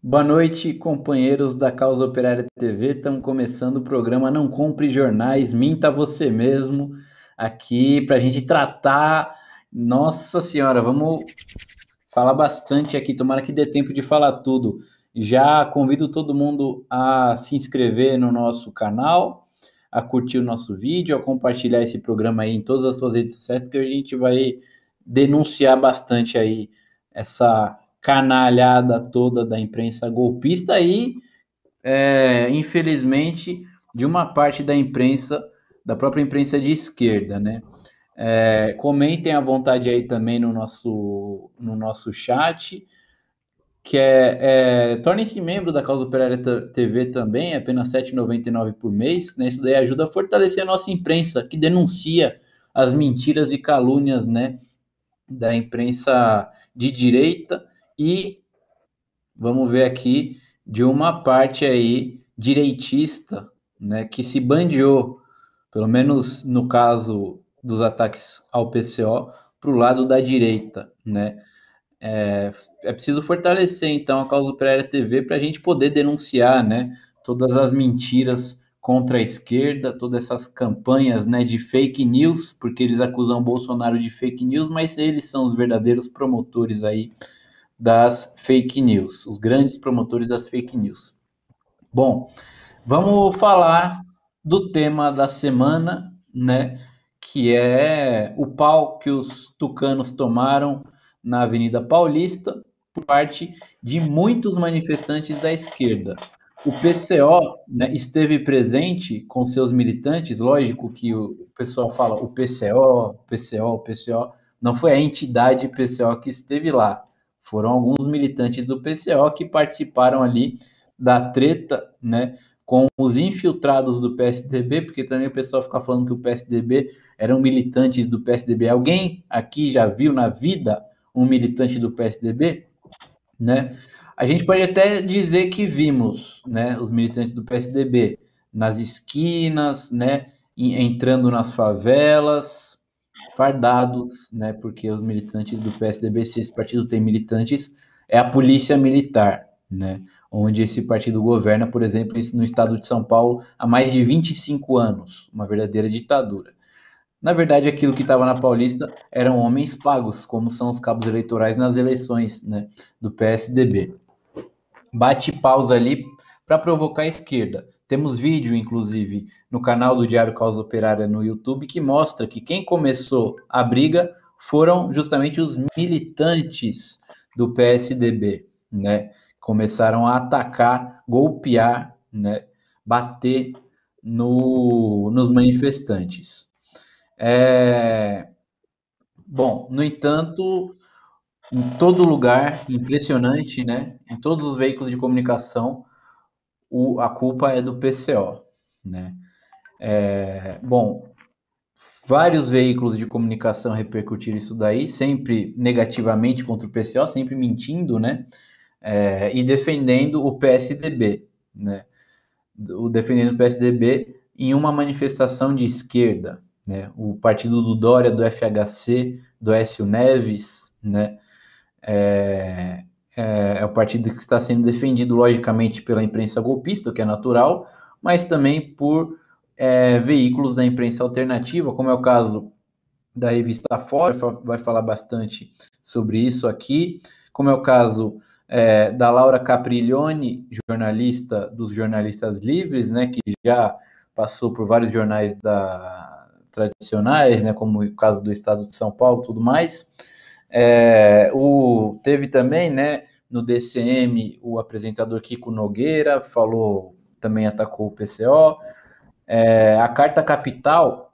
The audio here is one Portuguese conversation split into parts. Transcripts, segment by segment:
Boa noite, companheiros da Causa Operária TV. Estamos começando o programa Não Compre Jornais, Minta Você Mesmo, aqui para a gente tratar. Nossa Senhora, vamos falar bastante aqui, tomara que dê tempo de falar tudo. Já convido todo mundo a se inscrever no nosso canal, a curtir o nosso vídeo, a compartilhar esse programa aí em todas as suas redes sociais, porque a gente vai denunciar bastante aí essa canalhada toda da imprensa golpista e, infelizmente, de uma parte da imprensa, da própria imprensa de esquerda, né? Comentem à vontade aí também no nosso chat, tornem-se membro da Causa Operária TV também, é apenas R$ 7,99 por mês, né? Isso daí ajuda a fortalecer a nossa imprensa, que denuncia as mentiras e calúnias, né, da imprensa de direita e, vamos ver aqui, de uma parte aí direitista, né, que se bandeou, pelo menos no caso dos ataques ao PCO, para o lado da direita, né? É preciso fortalecer, então, a Causa Operária TV para a gente poder denunciar, né, todas as mentiras contra a esquerda, todas essas campanhas, né, de fake news, porque eles acusam o Bolsonaro de fake news, mas eles são os verdadeiros promotores aí das fake news, os grandes promotores das fake news. Bom, vamos falar do tema da semana, né? Que é o pau que os tucanos tomaram na Avenida Paulista por parte de muitos manifestantes da esquerda. O PCO, né, esteve presente com seus militantes, lógico que o pessoal fala o PCO, PCO, PCO, não foi a entidade PCO que esteve lá, foram alguns militantes do PCO que participaram ali da treta, né, com os infiltrados do PSDB, porque também o pessoal fica falando que o PSDB eram militantes do PSDB. Alguém aqui já viu na vida um militante do PSDB, né? A gente pode até dizer que vimos, né, os militantes do PSDB nas esquinas, né, entrando nas favelas, fardados, né, porque os militantes do PSDB, se esse partido tem militantes, é a polícia militar, né, onde esse partido governa, por exemplo, no estado de São Paulo há mais de 25 anos, uma verdadeira ditadura. Na verdade, aquilo que estava na Paulista eram homens pagos, como são os cabos eleitorais nas eleições, né, do PSDB. Bate pausa ali para provocar a esquerda. Temos vídeo, inclusive, no canal do Diário Causa Operária no YouTube, que mostra que quem começou a briga foram justamente os militantes do PSDB, né? Começaram a atacar, golpear, né? Bater nos manifestantes. Bom, no entanto, em todo lugar, impressionante, né? Em todos os veículos de comunicação, a culpa é do PCO, né? Bom, vários veículos de comunicação repercutiram isso daí, sempre negativamente contra o PCO, sempre mentindo, né? E defendendo o PSDB, né? Defendendo o PSDB em uma manifestação de esquerda, né? O partido do Dória, do FHC, do Écio Neves, né? É o partido que está sendo defendido, logicamente, pela imprensa golpista, o que é natural, mas também por veículos da imprensa alternativa, como é o caso da revista Fora, vai falar bastante sobre isso aqui, como é o caso da Laura Capriglione, jornalista dos Jornalistas Livres, né, que já passou por vários jornais tradicionais, né, como o caso do Estado de São Paulo, tudo mais. Teve também, né, no DCM, o apresentador Kiko Nogueira também atacou o PCO. A Carta Capital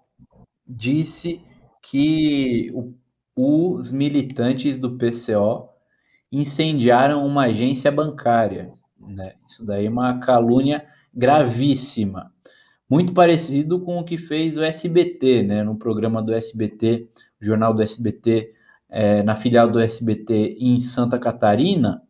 disse que os militantes do PCO incendiaram uma agência bancária, né? Isso daí é uma calúnia gravíssima. Muito parecido com o que fez o SBT, né? No programa do SBT, o jornal do SBT, na filial do SBT em Santa Catarina,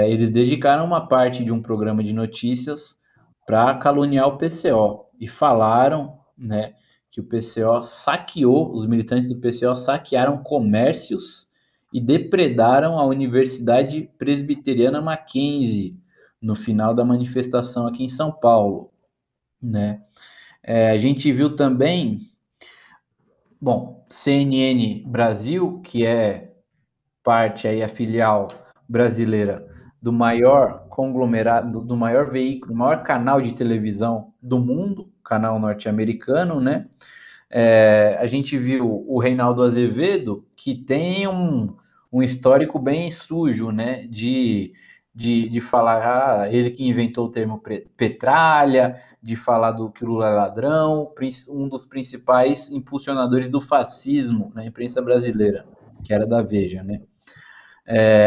eles dedicaram uma parte de um programa de notícias para caluniar o PCO e falaram, né, que o PCO saqueou, os militantes do PCO saquearam comércios e depredaram a Universidade Presbiteriana Mackenzie no final da manifestação aqui em São Paulo, né? A gente viu também, bom, CNN Brasil, que é parte aí, a filial brasileira do maior conglomerado, do maior veículo, maior canal de televisão do mundo, canal norte-americano, né? A gente viu o Reinaldo Azevedo, que tem um histórico bem sujo, né? De falar, ele que inventou o termo petralha, de falar que o Lula é ladrão, um dos principais impulsionadores do fascismo na imprensa brasileira, que era da Veja, né?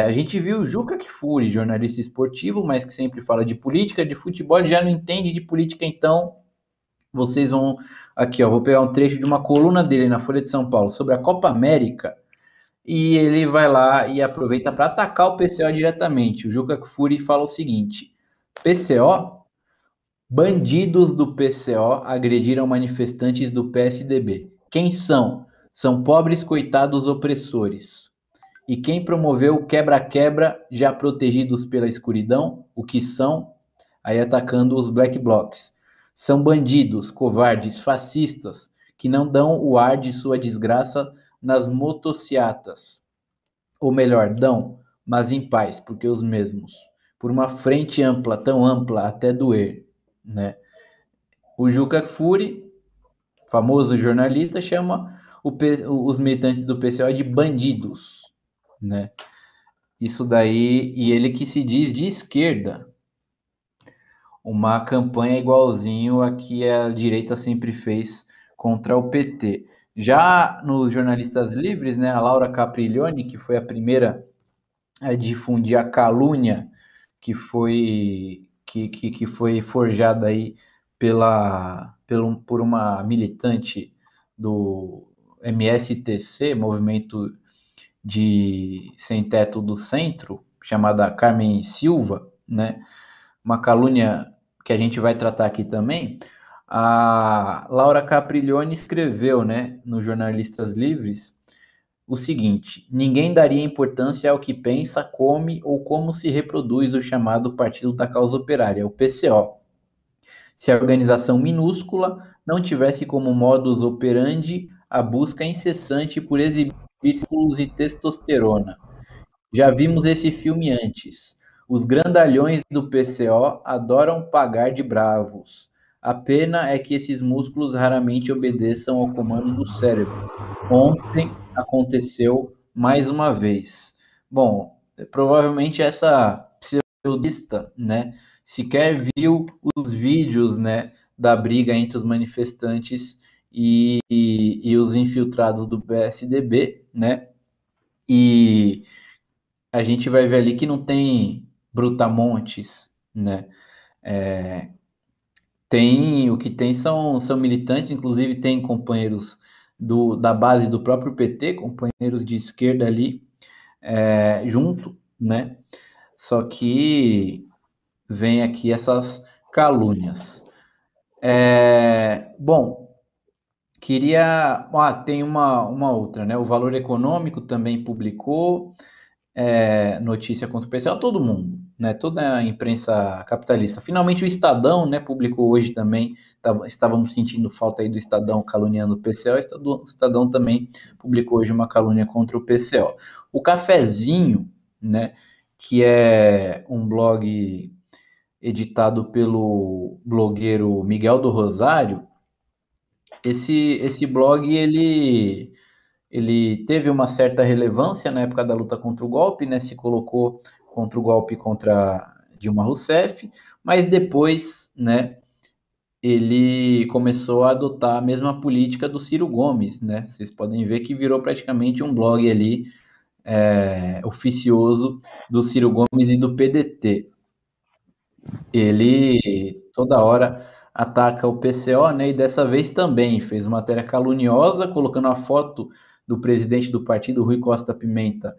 A gente viu o Juca Kfouri, jornalista esportivo, mas que sempre fala de política, de futebol, ele já não entende de política, então vocês vão... Aqui, ó, vou pegar um trecho de uma coluna dele na Folha de São Paulo sobre a Copa América, e ele vai lá e aproveita para atacar o PCO diretamente. O Juca Kfouri fala o seguinte: PCO, bandidos do PCO agrediram manifestantes do PSDB. Quem são? São pobres coitados opressores. E quem promoveu o quebra-quebra, já protegidos pela escuridão, o que são, aí atacando os black blocs. São bandidos, covardes, fascistas, que não dão o ar de sua desgraça nas motociatas. Ou melhor, dão, mas em paz, porque os mesmos. Por uma frente ampla, tão ampla até doer, né? O Juca Kfouri, famoso jornalista, chama os militantes do PCO de bandidos, né? Isso daí, e ele que se diz de esquerda, uma campanha igualzinho a que a direita sempre fez contra o PT. Já nos Jornalistas Livres, né, a Laura Capriglione, que foi a primeira a difundir a calúnia que foi forjada aí por uma militante do MSTC, Movimento de Sem Teto do Centro, chamada Carmen Silva, né? Uma calúnia que a gente vai tratar aqui também. A Laura Capriglione escreveu, né, no Jornalistas Livres, o seguinte: ninguém daria importância ao que pensa, come ou como se reproduz o chamado Partido da Causa Operária, o PCO, se a organização minúscula não tivesse como modus operandi a busca incessante por exibir músculos e testosterona. Já vimos esse filme antes. Os grandalhões do PCO adoram pagar de bravos. A pena é que esses músculos raramente obedeçam ao comando do cérebro. Ontem aconteceu mais uma vez. Bom, provavelmente essa pseudista, né, sequer viu os vídeos, né, da briga entre os manifestantes e os infiltrados do PSDB, né, e a gente vai ver ali que não tem brutamontes, né? O que tem são militantes, inclusive tem companheiros da base do próprio PT, companheiros de esquerda ali, junto, né? Só que vem aqui essas calúnias. Bom, queria... tem uma outra, né? O Valor Econômico também publicou notícia contra o PCO, todo mundo, né? Toda a imprensa capitalista. Finalmente o Estadão, né, publicou hoje também, estávamos sentindo falta aí do Estadão caluniando o PCO, o Estadão também publicou hoje uma calúnia contra o PCO. O Cafezinho, né, que é um blog editado pelo blogueiro Miguel do Rosário, esse blog, ele teve uma certa relevância na época da luta contra o golpe, né? Se colocou contra o golpe contra Dilma Rousseff, mas depois, né, ele começou a adotar a mesma política do Ciro Gomes, né? Vocês podem ver que virou praticamente um blog ali oficioso do Ciro Gomes e do PDT. Ele toda hora ataca o PCO, né? E dessa vez também fez matéria caluniosa, colocando a foto do presidente do partido, Rui Costa Pimenta,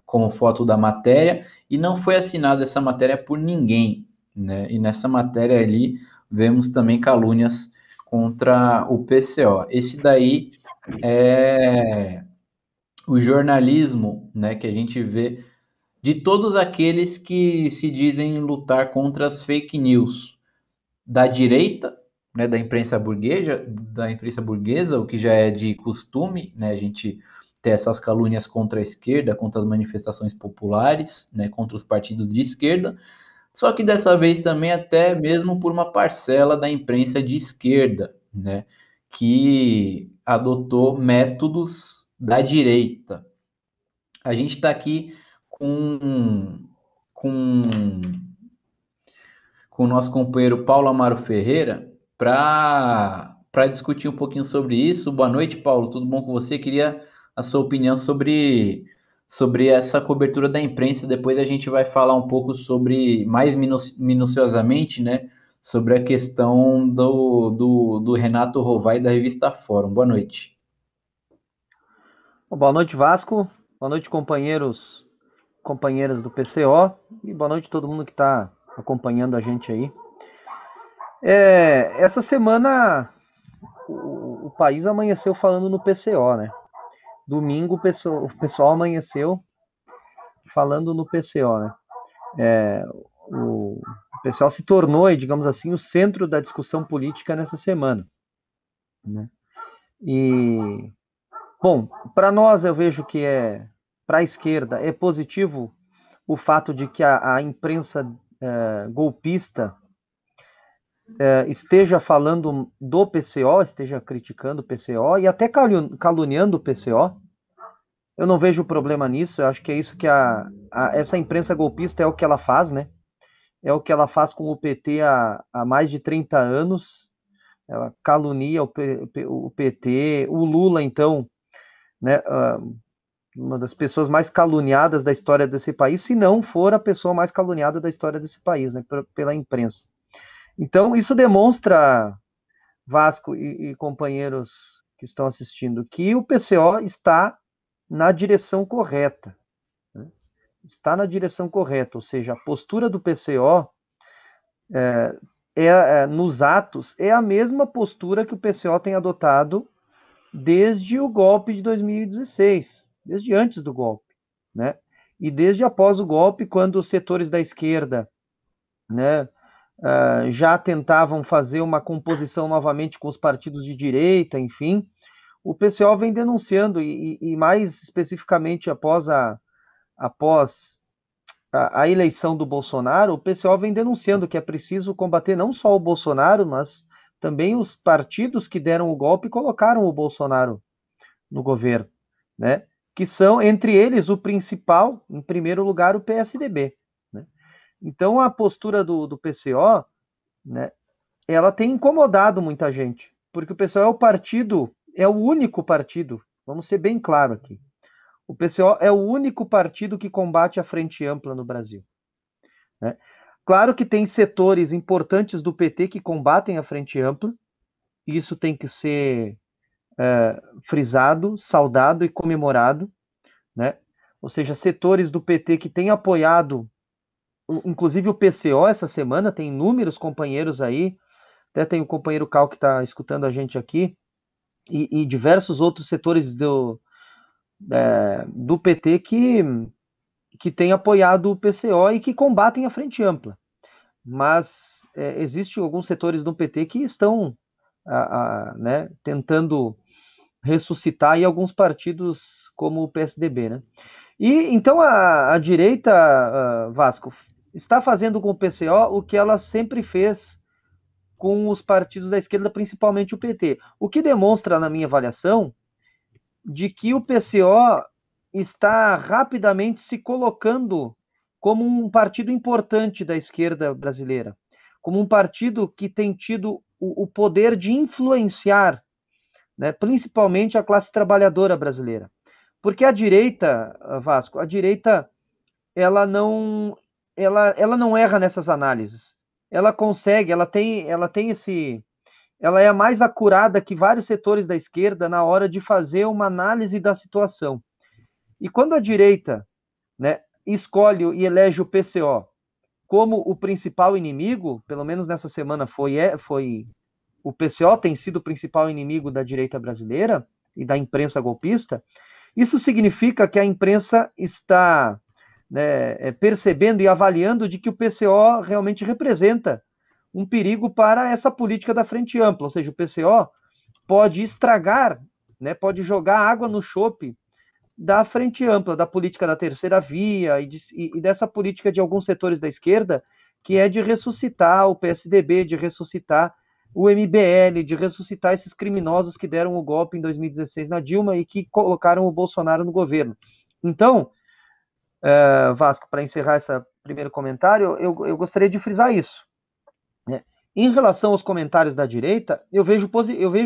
como foto da matéria, e não foi assinada essa matéria por ninguém, né? E nessa matéria ali vemos também calúnias contra o PCO. Esse daí é o jornalismo, né, que a gente vê de todos aqueles que se dizem lutar contra as fake news da direita, né, da imprensa burguesa, o que já é de costume, né, a gente ter essas calúnias contra a esquerda, contra as manifestações populares, né, contra os partidos de esquerda, só que dessa vez também até mesmo por uma parcela da imprensa de esquerda, né, que adotou métodos da direita. A gente está aqui com com o nosso companheiro Paulo Amaro Ferreira para discutir um pouquinho sobre isso. Boa noite, Paulo. Tudo bom com você? Queria a sua opinião sobre essa cobertura da imprensa. Depois a gente vai falar um pouco sobre, mais minuciosamente, né, sobre a questão do Renato Rovai da revista Fórum. Boa noite. Boa noite, Vasco. Boa noite, companheiros, companheiras do PCO. E boa noite a todo mundo que está acompanhando a gente aí. Essa semana o país amanheceu falando no PCO, né? Domingo o pessoal amanheceu falando no PCO, né? O PCO se tornou, digamos assim, o centro da discussão política nessa semana, né? E, bom, para nós eu vejo que para a esquerda é positivo o fato de que a imprensa golpista esteja falando do PCO, esteja criticando o PCO e até caluniando o PCO. Eu não vejo problema nisso, eu acho que é isso que essa imprensa golpista é o que ela faz, né? É o que ela faz com o PT há mais de 30 anos. Ela calunia o PT, o Lula, então, né? Uma das pessoas mais caluniadas da história desse país, se não for a pessoa mais caluniada da história desse país, né? Pela imprensa. Então, isso demonstra, Vasco e companheiros que estão assistindo, que o PCO está na direção correta. Né? Está na direção correta, ou seja, a postura do PCO nos atos é a mesma postura que o PCO tem adotado desde o golpe de 2016, desde antes do golpe, né? E desde após o golpe, quando os setores da esquerda, né, já tentavam fazer uma composição novamente com os partidos de direita, enfim, o PCO vem denunciando, e mais especificamente após a eleição do Bolsonaro, o PCO vem denunciando que é preciso combater não só o Bolsonaro, mas também os partidos que deram o golpe e colocaram o Bolsonaro no governo, né? Que são, entre eles, o principal, em primeiro lugar, o PSDB. Né? Então, a postura do PCO, né, ela tem incomodado muita gente, porque o PCO é o único partido, vamos ser bem claro aqui, o PCO é o único partido que combate a frente ampla no Brasil. Né? Claro que tem setores importantes do PT que combatem a frente ampla, e isso tem que ser frisado, saudado e comemorado, né? Ou seja, setores do PT que têm apoiado, inclusive o PCO essa semana, tem inúmeros companheiros aí, até tem o companheiro Cal que está escutando a gente aqui, e diversos outros setores do PT que têm apoiado o PCO e que combatem a frente ampla. Mas existem alguns setores do PT que estão né, tentando ressuscitar e alguns partidos como o PSDB, né? E então a direita, Vasco, está fazendo com o PCO o que ela sempre fez com os partidos da esquerda, principalmente o PT. O que demonstra, na minha avaliação, de que o PCO está rapidamente se colocando como um partido importante da esquerda brasileira, como um partido que tem tido o poder de influenciar, né, principalmente a classe trabalhadora brasileira. Porque a direita, Vasco, a direita ela não ela não erra nessas análises. Ela consegue, ela tem ela é mais acurada que vários setores da esquerda na hora de fazer uma análise da situação. E quando a direita, né, escolhe e elege o PCO como o principal inimigo, pelo menos nessa semana foi o PCO tem sido o principal inimigo da direita brasileira e da imprensa golpista, Isso significa que a imprensa está, né, percebendo e avaliando de que o PCO realmente representa um perigo para essa política da frente ampla, ou seja, o PCO pode estragar, né, pode jogar água no chope da frente ampla, da política da terceira via e dessa política de alguns setores da esquerda, que é de ressuscitar o PSDB, de ressuscitar o MBL, de ressuscitar esses criminosos que deram o golpe em 2016 na Dilma e que colocaram o Bolsonaro no governo. Então, Vasco, para encerrar esse primeiro comentário, eu gostaria de frisar isso. Né? Em relação aos comentários da direita, eu vejo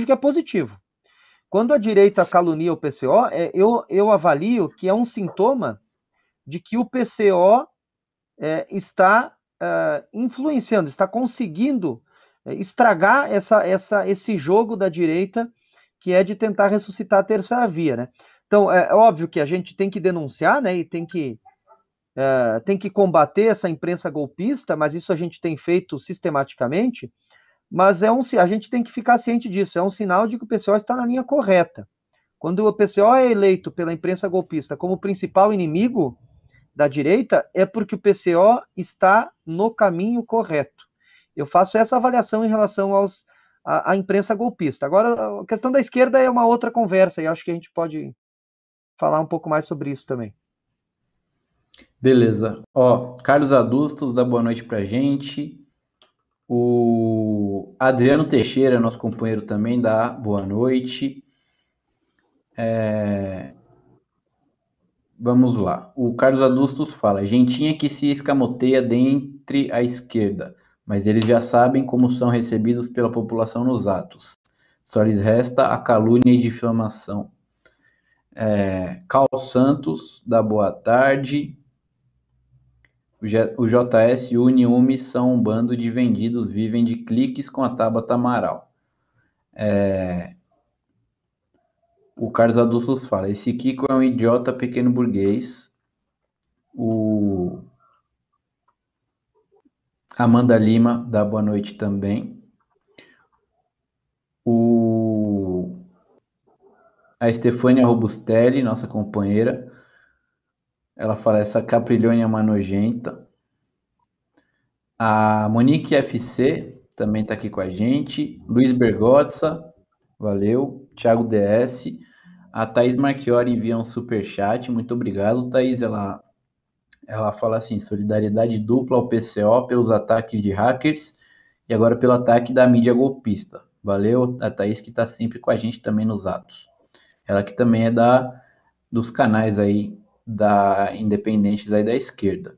que é positivo. Quando a direita calunia o PCO, eu avalio que é um sintoma de que o PCO está influenciando, está conseguindo estragar esse jogo da direita, que é de tentar ressuscitar a terceira via. Né? Então, é óbvio que a gente tem que denunciar, né, e tem que combater essa imprensa golpista, mas isso a gente tem feito sistematicamente. Mas a gente tem que ficar ciente disso, é um sinal de que o PCO está na linha correta. Quando o PCO é eleito pela imprensa golpista como principal inimigo da direita, é porque o PCO está no caminho correto. Eu faço essa avaliação em relação à imprensa golpista. Agora, a questão da esquerda é uma outra conversa, e acho que a gente pode falar um pouco mais sobre isso também. Beleza. Ó, Carlos Adustos dá boa noite pra gente. O Adriano Teixeira, nosso companheiro, também dá boa noite. Vamos lá. O Carlos Adustos fala: gentinha que se escamoteia dentre a esquerda, mas eles já sabem como são recebidos pela população nos atos. Só lhes resta a calúnia e difamação. Cal Santos dá boa tarde. O JS e o Uniume são um bando de vendidos, vivem de cliques com a Tabata Amaral. O Carlos Adustos fala: esse Kiko é um idiota pequeno burguês. O Amanda Lima dá boa noite também. A Estefânia Robustelli, nossa companheira, ela fala: essa caprilhona é uma nojenta. A Monique FC também está aqui com a gente. Luiz Bergotza, valeu. Thiago DS. A Thaís Marchiori envia um superchat. Muito obrigado, Thaís. Ela fala assim: solidariedade dupla ao PCO pelos ataques de hackers e agora pelo ataque da mídia golpista. Valeu, a Thaís, que está sempre com a gente também nos atos. Ela que também é dos canais aí independentes aí da esquerda.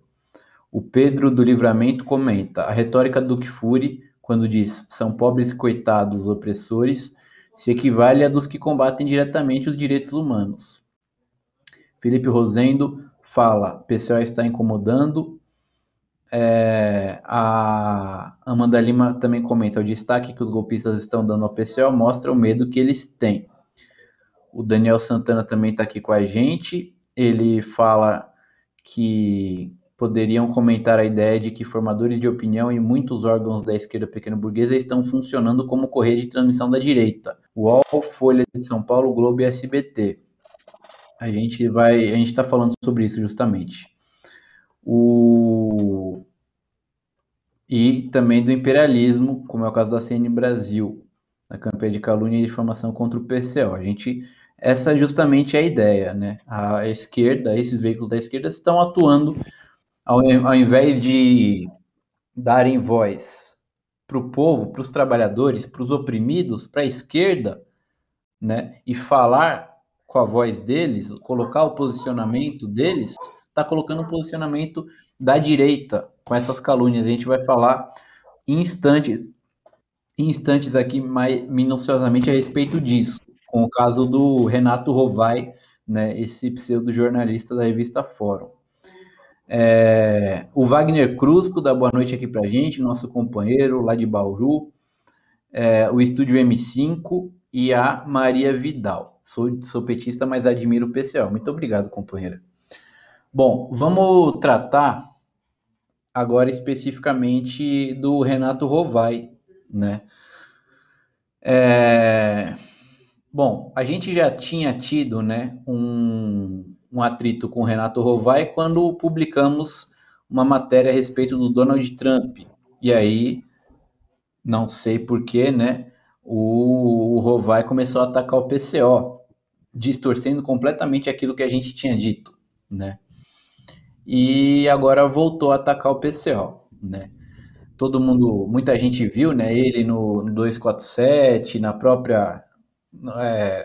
O Pedro do Livramento comenta: a retórica do Kfouri, quando diz são pobres coitados opressores, se equivale à dos que combatem diretamente os direitos humanos. Felipe Rosendo fala: PCO está incomodando. A Amanda Lima também comenta: o destaque que os golpistas estão dando ao PCO mostra o medo que eles têm. O Daniel Santana também está aqui com a gente. Ele fala que poderiam comentar a ideia de que formadores de opinião e muitos órgãos da esquerda pequeno-burguesa estão funcionando como correia de transmissão da direita. UOL, Folha de São Paulo, Globo e SBT. A gente está falando sobre isso justamente. E também do imperialismo, como é o caso da CNN Brasil, na campanha de calúnia e difamação contra o PCO. Essa é justamente a ideia, né? A esquerda, esses veículos da esquerda estão atuando, ao invés de darem voz para o povo, para os trabalhadores, para os oprimidos, para a esquerda, né? E falar com a voz deles, colocar o posicionamento deles, está colocando o posicionamento da direita com essas calúnias. A gente vai falar em instantes aqui mais minuciosamente a respeito disso, com o caso do Renato Rovai, né, esse pseudo-jornalista da revista Fórum. O Wagner Cruzco dá boa noite aqui pra gente, nosso companheiro lá de Bauru, o Estúdio M5 e a Maria Vidal. Sou petista, mas admiro o PCO. Muito obrigado, companheira. Bom, vamos tratar agora especificamente do Renato Rovai, né? Bom, a gente já tinha tido, né, um atrito com o Renato Rovai quando publicamos uma matéria a respeito do Donald Trump. E aí, não sei porquê, né, o Rovai começou a atacar o PCO, distorcendo completamente aquilo que a gente tinha dito, né? E agora voltou a atacar o PCO, né? Todo mundo, muita gente viu, né? Ele no 247, na própria.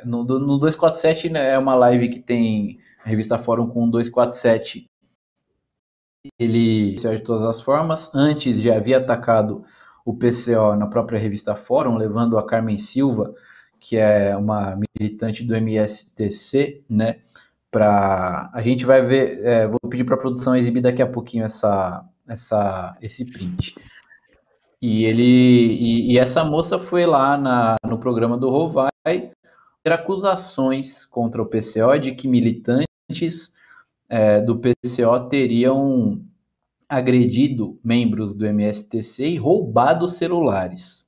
No 247, né, é uma live que tem a revista Fórum com o 247. Ele, de todas as formas, antes já havia atacado o PCO na própria revista Fórum, levando a Carmen Silva, que é uma militante do MSTC, né? A gente vai ver, vou pedir para a produção exibir daqui a pouquinho esse print. E essa moça foi lá no programa do Rovai ter acusações contra o PCO de que militantes do PCO teriam agredido membros do MSTC e roubado celulares.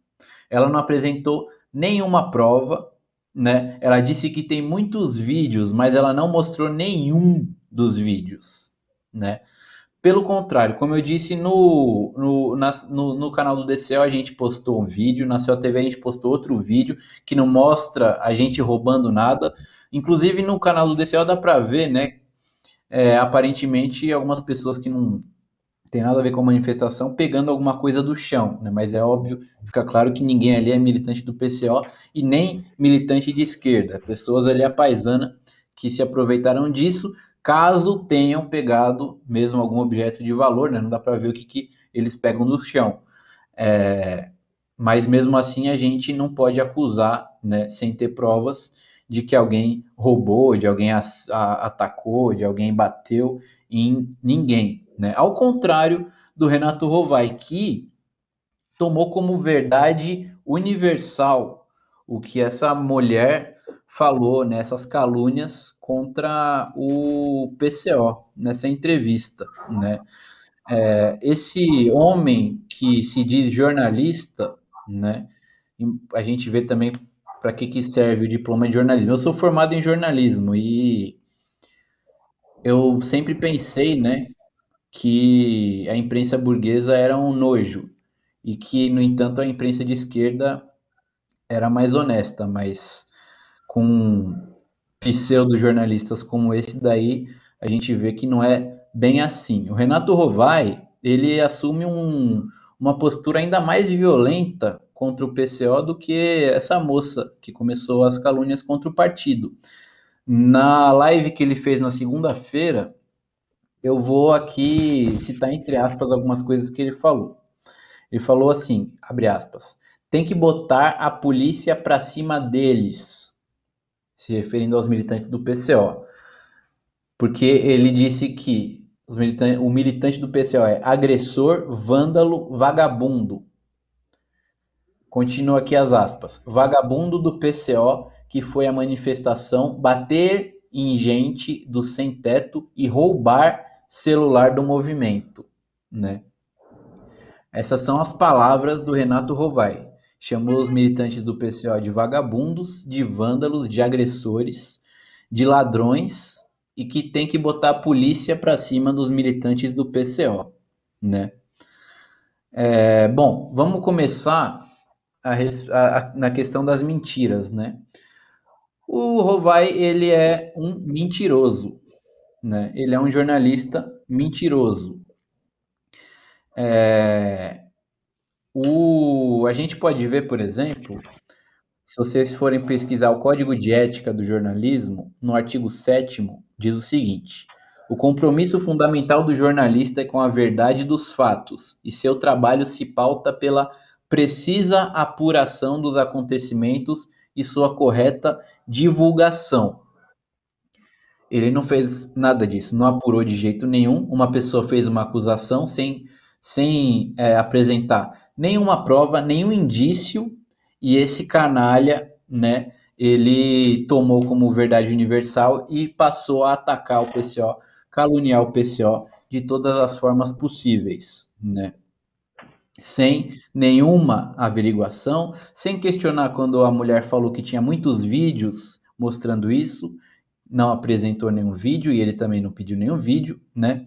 Ela não apresentou nenhuma prova, né? Ela disse que tem muitos vídeos, mas ela não mostrou nenhum dos vídeos, né? Pelo contrário, como eu disse no canal do DCO, a gente postou um vídeo, na COTV a gente postou outro vídeo que não mostra a gente roubando nada. Inclusive no canal do DCO dá para ver, né? Aparentemente algumas pessoas que não tem nada a ver com a manifestação pegando alguma coisa do chão, né? Mas é óbvio, fica claro que ninguém ali é militante do PCO e nem militante de esquerda. Pessoas ali à paisana que se aproveitaram disso, caso tenham pegado mesmo algum objeto de valor, né? Não dá para ver o que eles pegam do chão. Mas mesmo assim a gente não pode acusar, né, sem ter provas de que alguém roubou, de alguém atacou, de alguém bateu em ninguém, né? Ao contrário do Renato Rovai, que tomou como verdade universal o que essa mulher falou nessas calúnias contra o PCO nessa entrevista, né? Esse homem que se diz jornalista, né? A gente vê também para que serve o diploma de jornalismo. Eu sou formado em jornalismo e eu sempre pensei, né, que a imprensa burguesa era um nojo e que, no entanto, a imprensa de esquerda era mais honesta, mas com pseudo-jornalistas como esse daí, a gente vê que não é bem assim. O Renato Rovai, ele assume uma postura ainda mais violenta contra o PCO do que essa moça que começou as calúnias contra o partido. Na live que ele fez na segunda-feira, eu vou aqui citar entre aspas algumas coisas que ele falou. Ele falou assim, abre aspas, tem que botar a polícia para cima deles, se referindo aos militantes do PCO, porque ele disse que o militante do PCO é agressor, vândalo, vagabundo. Continua aqui as aspas. Vagabundo do PCO que foi à manifestação bater em gente do sem-teto e roubar celular do movimento, né? Essas são as palavras do Renato Rovai. Chamou os militantes do PCO de vagabundos, de vândalos, de agressores, de ladrões e que tem que botar a polícia para cima dos militantes do PCO, né? Bom, vamos começar na questão das mentiras, né? O Rovai, ele é um mentiroso, né? Ele é um jornalista mentiroso. A gente pode ver, por exemplo, se vocês forem pesquisar o Código de Ética do Jornalismo, no artigo 7º, diz o seguinte: o compromisso fundamental do jornalista é com a verdade dos fatos, e seu trabalho se pauta pela precisa apuração dos acontecimentos e sua correta divulgação. Ele não fez nada disso, não apurou de jeito nenhum. Uma pessoa fez uma acusação sem apresentar nenhuma prova, nenhum indício, e esse canalha, né, ele tomou como verdade universal e passou a atacar o PCO, caluniar o PCO de todas as formas possíveis, né? sem nenhuma averiguação, sem questionar quando a mulher falou que tinha muitos vídeos mostrando isso, não apresentou nenhum vídeo e ele também não pediu nenhum vídeo, né?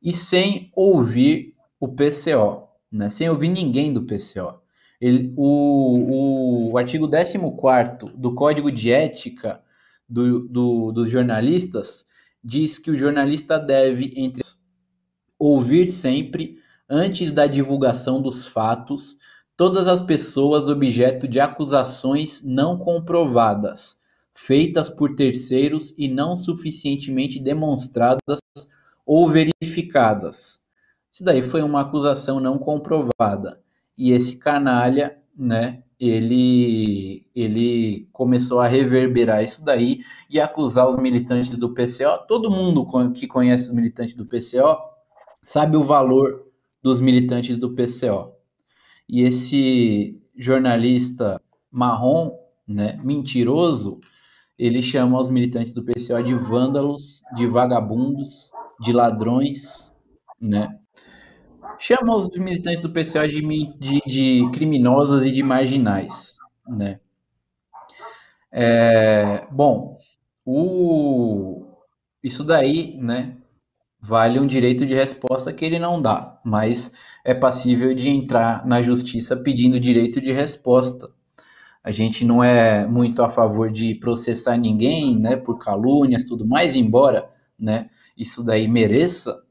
E sem ouvir o PCO, né? Sem ouvir ninguém do PCO. O artigo 14º do Código de Ética dos jornalistas diz que o jornalista deve, entre ouvir sempre, antes da divulgação dos fatos, todas as pessoas objeto de acusações não comprovadas, feitas por terceiros e não suficientemente demonstradas ou verificadas. Isso daí foi uma acusação não comprovada. E esse canalha, né, ele começou a reverberar isso daí e acusar os militantes do PCO. Todo mundo que conhece os militantes do PCO sabe o valor dos militantes do PCO. E esse jornalista marrom, né, mentiroso, ele chama os militantes do PCO de vândalos, de vagabundos, de ladrões, né? Chama os militantes do PCO de criminosos e de marginais, né? Bom, isso daí, né, vale um direito de resposta que ele não dá, mas é passível de entrar na justiça pedindo direito de resposta. A gente não é muito a favor de processar ninguém, né, por calúnias, tudo mais, embora, né, isso daí mereça,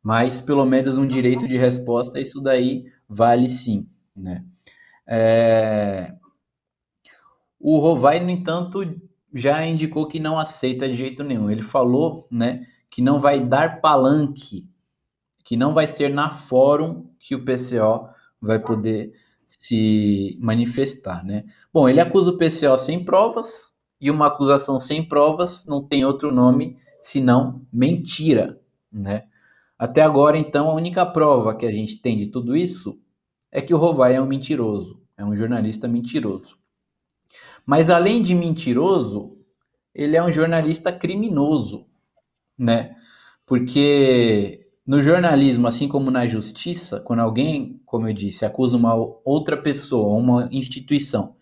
mas pelo menos um direito de resposta, isso daí vale sim, né. O Rovai, no entanto, já indicou que não aceita de jeito nenhum. Ele falou, né, que não vai dar palanque, que não vai ser na fórum que o PCO vai poder se manifestar, né? Bom, ele acusa o PCO sem provas, e uma acusação sem provas não tem outro nome senão mentira, né? Até agora, então, a única prova que a gente tem de tudo isso é que o Rovai é um mentiroso, é um jornalista mentiroso. Mas além de mentiroso, ele é um jornalista criminoso, né? Porque no jornalismo, assim como na justiça, quando alguém, como eu disse, acusa uma outra pessoa, uma instituição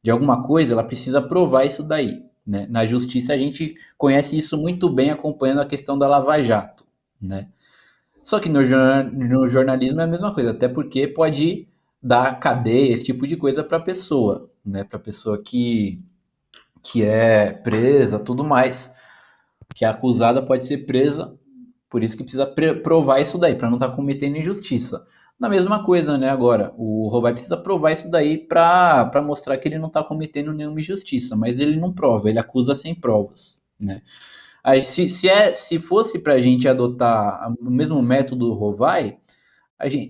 de alguma coisa, ela precisa provar isso daí, né? Na justiça a gente conhece isso muito bem acompanhando a questão da Lava Jato, né? Só que no jornalismo é a mesma coisa, até porque pode dar cadeia, esse tipo de coisa para a pessoa, né? Para a pessoa que é presa, tudo mais, que é acusada pode ser presa, por isso que precisa provar isso daí, para não estar cometendo injustiça. Na mesma coisa, né, agora, o Rovai precisa provar isso daí para mostrar que ele não está cometendo nenhuma injustiça, mas ele não prova, ele acusa sem provas, né. Aí, se fosse para a gente adotar o mesmo método do Rovai,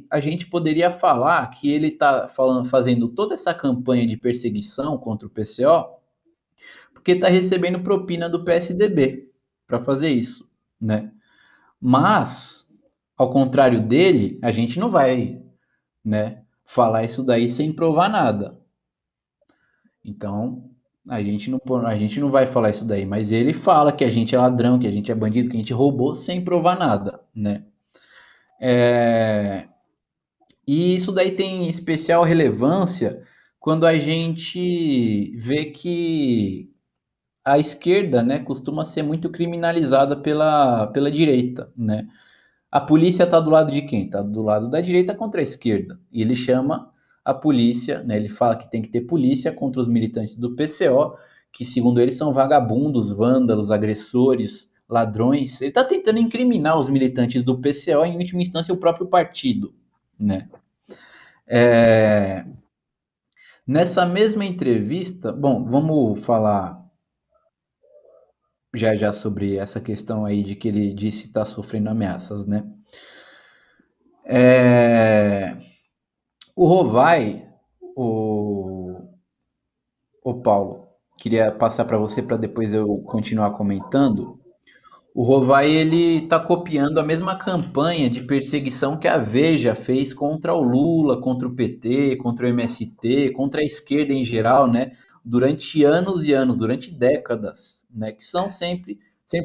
a gente poderia falar que ele está fazendo toda essa campanha de perseguição contra o PCO porque está recebendo propina do PSDB para fazer isso, né? Mas, ao contrário dele, a gente não vai, né, falar isso daí sem provar nada. Então, a gente não vai falar isso daí, mas ele fala que a gente é ladrão, que a gente é bandido, que a gente roubou sem provar nada, né? E isso daí tem especial relevância quando a gente vê que a esquerda, né, costuma ser muito criminalizada pela direita, né? A polícia está do lado de quem? Está do lado da direita contra a esquerda. E ele chama a polícia, né, ele fala que tem que ter polícia contra os militantes do PCO, que segundo ele são vagabundos, vândalos, agressores, ladrões. Ele está tentando incriminar os militantes do PCO, em última instância, o próprio partido, né? Nessa mesma entrevista, bom, vamos falar já sobre essa questão aí de que ele disse estar sofrendo ameaças, né? O Rovai, o, o Paulo, queria passar para você para depois eu continuar comentando. O Rovai ele está copiando a mesma campanha de perseguição que a Veja fez contra o Lula, contra o PT, contra o MST, contra a esquerda em geral, né? Durante anos e anos, durante décadas, né? Que são sempre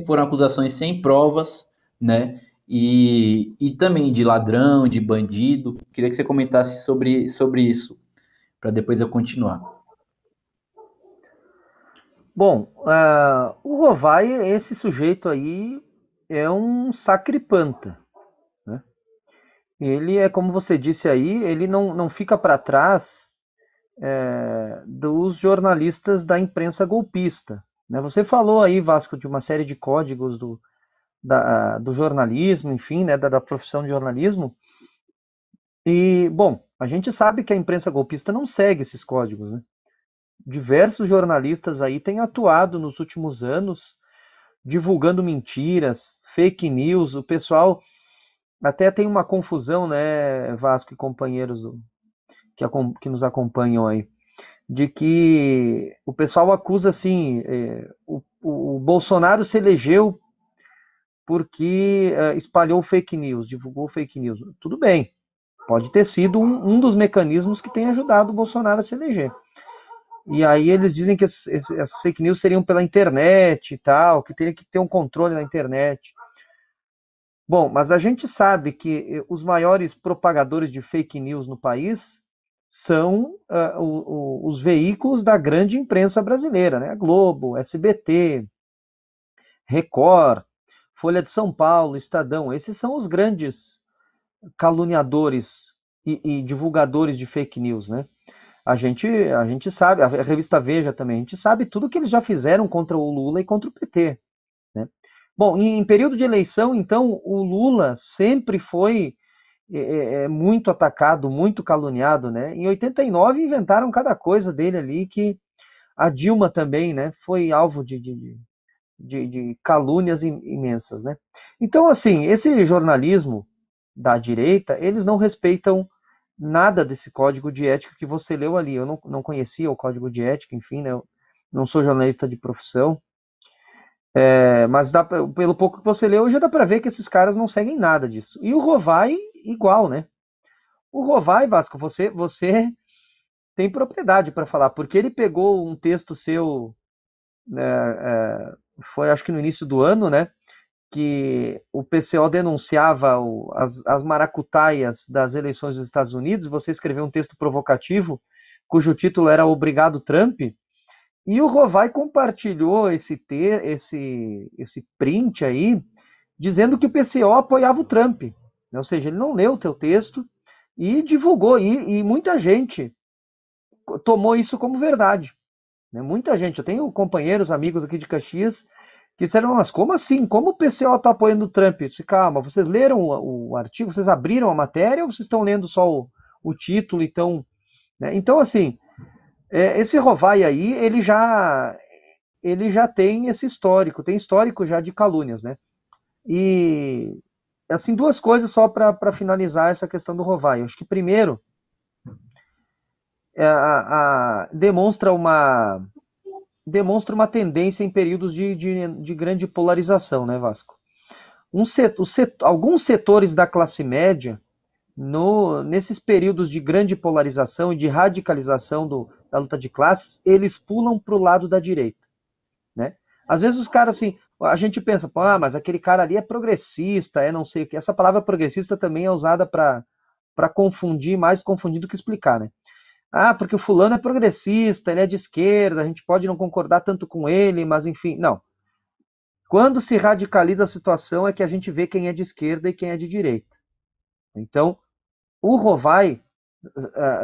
foram acusações sem provas, né? e também de ladrão, de bandido. Queria que você comentasse sobre isso, para depois eu continuar. Bom, o Rovai, esse sujeito aí, é um sacripanta, né? Ele é, como você disse aí, ele não fica para trás dos jornalistas da imprensa golpista, né? Você falou aí, Vasco, de uma série de códigos do jornalismo, enfim, né, da profissão de jornalismo. E, bom, a gente sabe que a imprensa golpista não segue esses códigos, né? Diversos jornalistas aí têm atuado nos últimos anos divulgando mentiras, fake news. O pessoal até tem uma confusão, né, Vasco e companheiros que nos acompanham aí, de que o pessoal acusa assim, o Bolsonaro se elegeu porque espalhou fake news, divulgou fake news. Tudo bem, pode ter sido um dos mecanismos que tem ajudado o Bolsonaro a se eleger. E aí eles dizem que as fake news seriam pela internet e tal, que teria que ter um controle na internet. Bom, mas a gente sabe que os maiores propagadores de fake news no país são os veículos da grande imprensa brasileira, né? A Globo, SBT, Record, Folha de São Paulo, Estadão. Esses são os grandes caluniadores e divulgadores de fake news, né? A gente sabe, a revista Veja também, a gente sabe tudo que eles já fizeram contra o Lula e contra o PT, né? Bom, em período de eleição, então, o Lula sempre foi muito atacado, muito caluniado, né? Em 89 inventaram cada coisa dele ali que a Dilma também, né? Foi alvo de calúnias imensas, né? Então, assim, esse jornalismo da direita, eles não respeitam nada desse código de ética que você leu ali. Eu não conhecia o código de ética, enfim, né? Eu não sou jornalista de profissão, mas pelo pouco que você leu, já dá para ver que esses caras não seguem nada disso. E o Rovai, igual, né? O Rovai, Vasco, você tem propriedade para falar, porque ele pegou um texto seu, né, foi acho que no início do ano, né? Que o PCO denunciava as maracutaias das eleições dos Estados Unidos. Você escreveu um texto provocativo, cujo título era Obrigado Trump, e o Rovai compartilhou esse print aí, dizendo que o PCO apoiava o Trump. Ou seja, ele não leu o teu texto e divulgou, e muita gente tomou isso como verdade. Né? Muita gente, eu tenho companheiros, amigos aqui de Caxias, que disseram, mas como assim? Como o PCO está apoiando o Trump? Eu disse, calma, vocês leram o artigo, vocês abriram a matéria ou vocês estão lendo só o título? Então, né? Então assim, esse Rovai aí, ele já tem esse histórico, tem histórico já de calúnias, né? E, assim, duas coisas só para finalizar essa questão do Rovai. Eu acho que, primeiro, demonstra uma tendência em períodos de grande polarização, né, Vasco? Alguns setores da classe média, nesses períodos de grande polarização e de radicalização da luta de classes, eles pulam para o lado da direita, né? Às vezes os caras, assim, a gente pensa, mas aquele cara ali é progressista, não sei o que. Essa palavra progressista também é usada para confundir, mais confundir do que explicar, né? Porque o fulano é progressista, ele é de esquerda, a gente pode não concordar tanto com ele, mas enfim, não. Quando se radicaliza a situação é que a gente vê quem é de esquerda e quem é de direita. Então, o Rovai,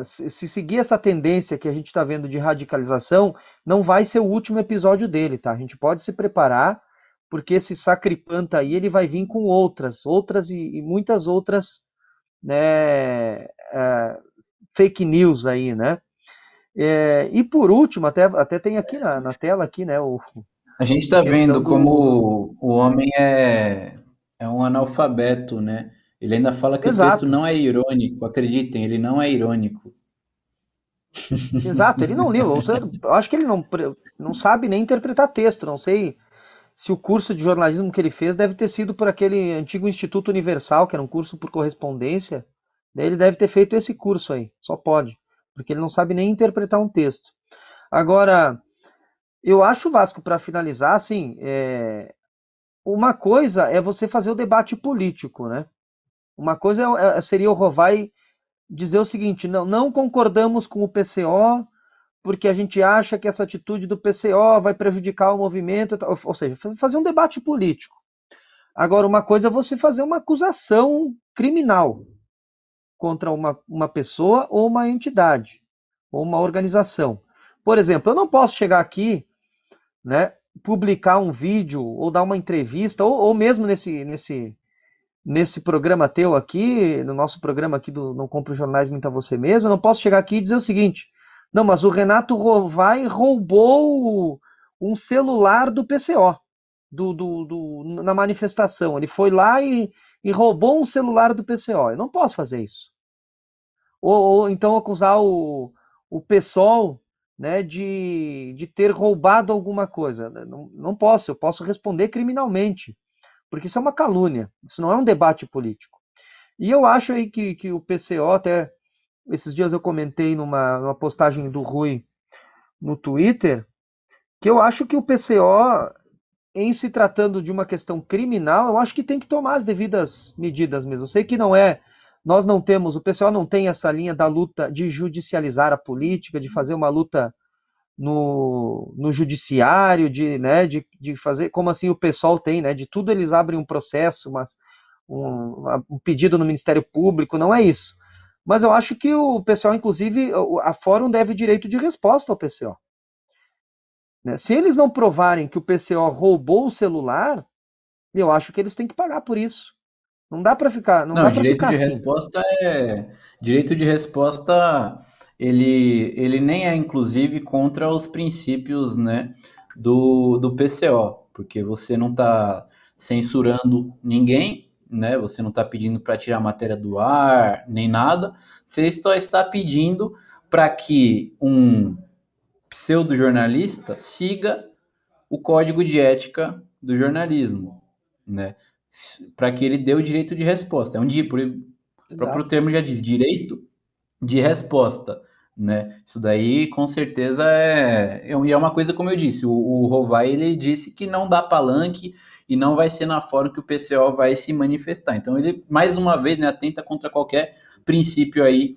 se seguir essa tendência que a gente está vendo de radicalização, não vai ser o último episódio dele, tá? A gente pode se preparar, porque esse sacripanta aí, ele vai vir com outras e muitas outras, né, fake news aí, né? E por último, até tem aqui na tela aqui, né, A gente a está questão vendo do. como o homem é um analfabeto, né? Ele ainda fala que o texto Exato, não é irônico. Acreditem, ele não é irônico. exato, ele não leu. Eu acho que ele não sabe nem interpretar texto. Não sei se o curso de jornalismo que ele fez deve ter sido por aquele antigo Instituto Universal, que era um curso por correspondência. Daí ele deve ter feito esse curso aí, só pode, porque ele não sabe nem interpretar um texto. Agora, eu acho, Vasco, para finalizar, assim, uma coisa é você fazer o debate político, né? Uma coisa seria o Rovai dizer o seguinte: não concordamos com o PCO porque a gente acha que essa atitude do PCO vai prejudicar o movimento, ou seja, fazer um debate político. Agora, uma coisa é você fazer uma acusação criminal contra uma pessoa ou uma entidade, ou uma organização. Por exemplo, eu não posso chegar aqui, né, publicar um vídeo ou dar uma entrevista, ou mesmo nesse programa teu aqui, no nosso programa aqui do Não Compre Jornais, Minta Você Mesmo, eu não posso chegar aqui e dizer o seguinte: não, mas o Renato Rovai roubou um celular do PCO na manifestação. Ele foi lá e roubou um celular do PCO. Eu não posso fazer isso. Ou então acusar o PSOL, né, de ter roubado alguma coisa. Não posso, eu posso responder criminalmente, porque isso é uma calúnia, isso não é um debate político. E eu acho aí que o PCO, até esses dias eu comentei numa postagem do Rui no Twitter, que eu acho que o PCO, em se tratando de uma questão criminal, eu acho que tem que tomar as devidas medidas mesmo. Eu sei que não é, nós não temos, o PCO não tem essa linha da luta de judicializar a política, de fazer uma luta no judiciário, de fazer, como assim o pessoal tem, né? De tudo eles abrem um processo, um pedido no Ministério Público, não é isso. Mas eu acho que o pessoal, inclusive, a Fórum deve direito de resposta ao PCO. Né? Se eles não provarem que o PCO roubou o celular, eu acho que eles têm que pagar por isso. Não dá para ficar, não Não, dá para direito ficar de assim. resposta é. Direito de resposta, ele nem é, inclusive, contra os princípios, né, do PCO, porque você não está censurando ninguém, né? Você não está pedindo para tirar a matéria do ar, nem nada. Você só está pedindo para que um pseudo-jornalista siga o código de ética do jornalismo, né? Para que ele dê o direito de resposta. É um dia, o próprio Exato. termo já diz, direito de resposta, né? Isso daí, com certeza, e é uma coisa, como eu disse, o Rovai, ele disse que não dá palanque e não vai ser na fórum que o PCO vai se manifestar. Então, ele, mais uma vez, né, atenta contra qualquer princípio aí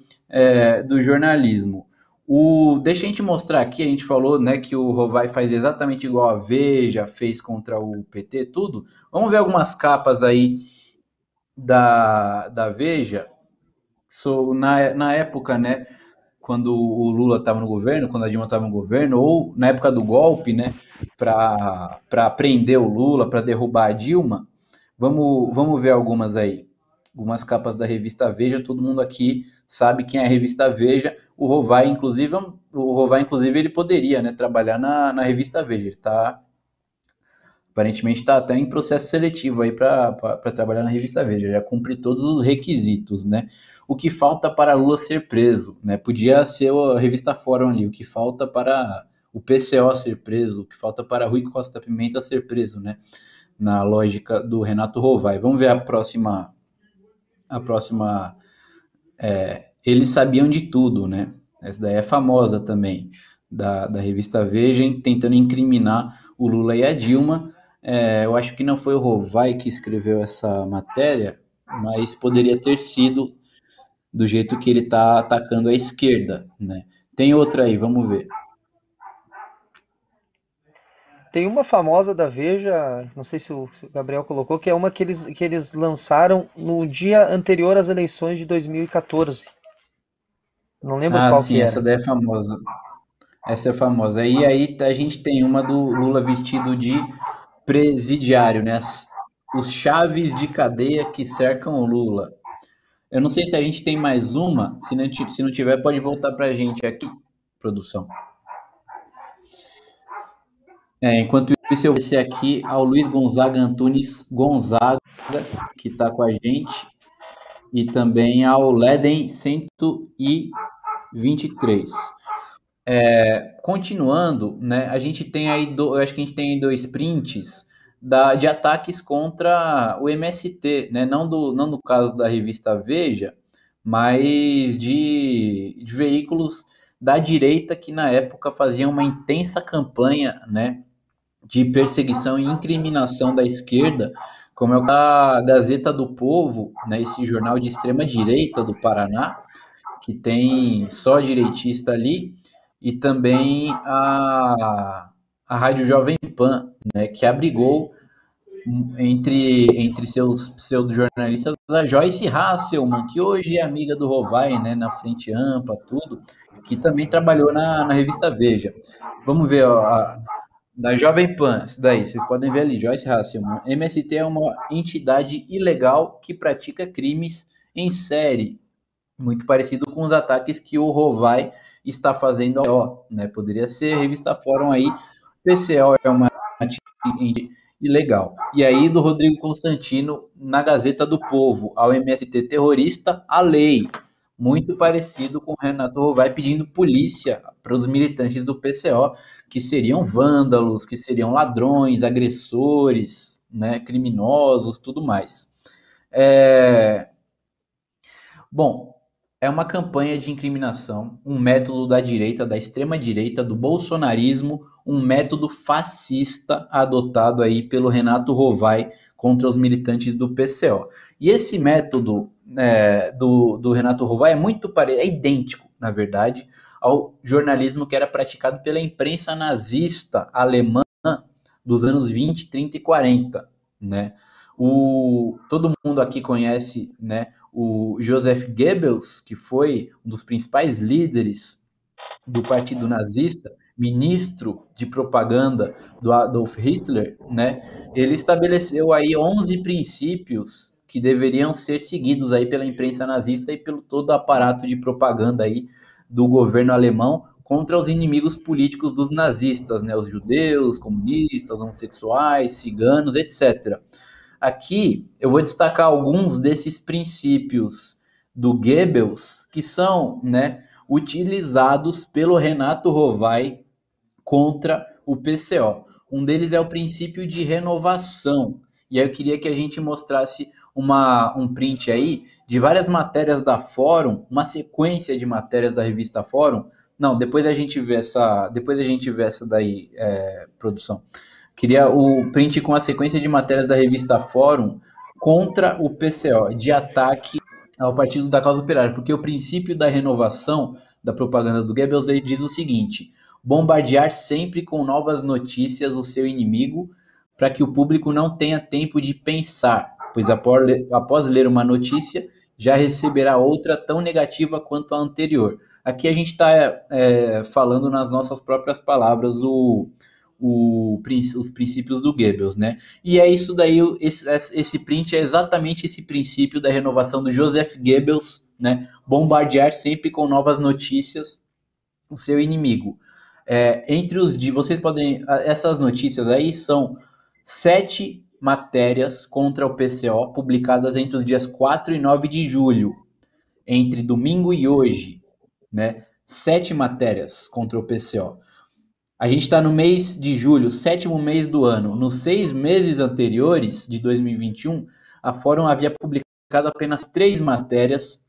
do jornalismo. Deixa a gente mostrar aqui, a gente falou, né, que o Rovai faz exatamente igual a Veja fez contra o PT, tudo. Vamos ver algumas capas aí da Veja. Na época, né, quando o Lula estava no governo, quando a Dilma estava no governo, ou na época do golpe, né, para prender o Lula, para derrubar a Dilma. Vamos ver algumas aí. Algumas capas da revista Veja, todo mundo aqui sabe quem é a revista Veja. O Rovai, inclusive, ele poderia, né, trabalhar na revista Veja. Ele aparentemente está até em processo seletivo aí para trabalhar na revista Veja, já cumpre todos os requisitos, né? O que falta para Lula ser preso, né? Podia ser a revista Fórum ali, o que falta para o PCO ser preso, o que falta para Rui Costa Pimenta ser preso, né? Na lógica do Renato Rovai. Vamos ver a próxima. Eles sabiam de tudo, né? Essa daí é famosa também, da revista Veja, tentando incriminar o Lula e a Dilma. Eu acho que não foi o Rovai que escreveu essa matéria, mas poderia ter sido do jeito que ele está atacando a esquerda, né? Tem outra aí, vamos ver. Tem uma famosa da Veja, não sei se o Gabriel colocou, que é uma que eles lançaram no dia anterior às eleições de 2014. Não lembro Ah, qual sim, que essa era. daí é famosa. Essa é famosa. E aí a gente tem uma do Lula vestido de presidiário, né? Os chaves de cadeia que cercam o Lula. Eu não sei se a gente tem mais uma. Se não tiver, pode voltar para a gente aqui, produção. Enquanto isso, eu vou agradecer aqui ao Luiz Gonzaga Antunes Gonzaga, que está com a gente, e também ao Leden 123. Continuando, né, a gente tem aí, eu acho que a gente tem aí dois prints de ataques contra o MST, né, não no caso da revista Veja, mas de veículos da direita que na época faziam uma intensa campanha, né, de perseguição e incriminação da esquerda, como é o da Gazeta do Povo, né, esse jornal de extrema direita do Paraná, que tem só direitista ali, e também a Rádio Jovem Pan, né, que abrigou entre seus pseudo-jornalistas a Joyce Hasselman, que hoje é amiga do Rovai, né, na Frente Ampla, tudo, que também trabalhou na revista Veja. Vamos ver, ó, da Jovem Pan, isso daí, vocês podem ver ali, Joyce Hasselman. MST é uma entidade ilegal que pratica crimes em série, muito parecido com os ataques que o Rovai está fazendo ao, né? Poderia ser revista Fórum aí, PCO é uma atitude ilegal. E aí do Rodrigo Constantino na Gazeta do Povo, ao MST terrorista, a lei, muito parecido com o Renato Rovai pedindo polícia para os militantes do PCO, que seriam vândalos, que seriam ladrões, agressores, né, criminosos, tudo mais. Bom, é uma campanha de incriminação, um método da direita, da extrema-direita, do bolsonarismo, um método fascista adotado aí pelo Renato Rovai contra os militantes do PCO. E esse método do Renato Rovai é idêntico, na verdade, ao jornalismo que era praticado pela imprensa nazista alemã dos anos 20, 30 e 40, né? Todo mundo aqui conhece, né, o Joseph Goebbels, que foi um dos principais líderes do Partido Nazista, ministro de propaganda do Adolf Hitler, né? Ele estabeleceu aí 11 princípios que deveriam ser seguidos aí pela imprensa nazista e pelo todo o aparato de propaganda aí do governo alemão contra os inimigos políticos dos nazistas, né? Os judeus, comunistas, homossexuais, ciganos, etc. Aqui eu vou destacar alguns desses princípios do Goebbels que são, né, utilizados pelo Renato Rovai contra o PCO. Um deles é o princípio de renovação. E aí eu queria que a gente mostrasse um print aí de várias matérias da Fórum, uma sequência de matérias da revista Fórum. Não, depois a gente vê essa daí, produção. Queria o print com a sequência de matérias da revista Fórum contra o PCO, de ataque ao Partido da Causa Operária, porque o princípio da renovação da propaganda do Goebbels diz o seguinte: bombardear sempre com novas notícias o seu inimigo, para que o público não tenha tempo de pensar, pois após ler uma notícia, já receberá outra tão negativa quanto a anterior. Aqui a gente está falando nas nossas próprias palavras os princípios do Goebbels, né? E é isso daí, esse print é exatamente esse princípio da renovação do Joseph Goebbels, né? Bombardear sempre com novas notícias o seu inimigo. Entre os de vocês podem, essas notícias aí são 7 matérias contra o PCO publicadas entre os dias 4 e 9 de julho, entre domingo e hoje, né? 7 matérias contra o PCO. A gente está no mês de julho, 7º mês do ano. Nos 6 meses anteriores, de 2021, a Fórum havia publicado apenas 3 matérias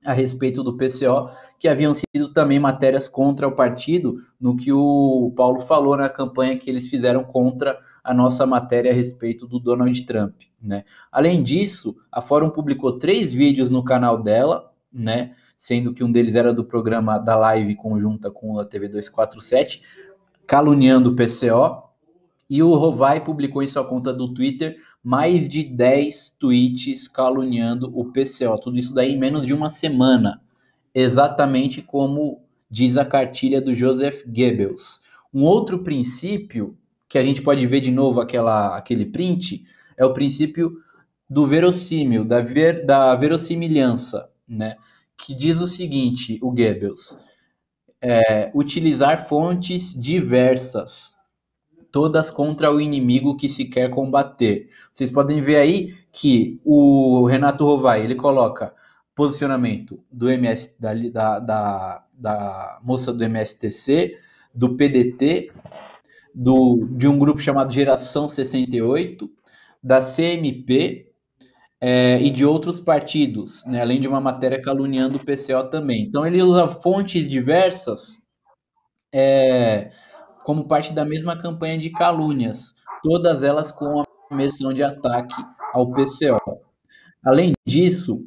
a respeito do PCO, que haviam sido também matérias contra o partido, no que o Paulo falou na campanha que eles fizeram contra a nossa matéria a respeito do Donald Trump, né? Além disso, a Fórum publicou 3 vídeos no canal dela, né? Sendo que um deles era do programa da live conjunta com a TV 247, caluniando o PCO, e o Rovai publicou em sua conta do Twitter mais de 10 tweets caluniando o PCO. Tudo isso daí em menos de uma semana, exatamente como diz a cartilha do Joseph Goebbels. Um outro princípio, que a gente pode ver de novo aquele print, é o princípio do verossímil, da verossimilhança, né? Que diz o seguinte, o Goebbels: utilizar fontes diversas, todas contra o inimigo que se quer combater. Vocês podem ver aí que o Renato Rovai, ele coloca posicionamento do MS, da moça do MSTC, do PDT, de um grupo chamado Geração 68, da CMP, e de outros partidos, né, além de uma matéria caluniando o PCO também. Então ele usa fontes diversas como parte da mesma campanha de calúnias, todas elas com a missão de ataque ao PCO. Além disso,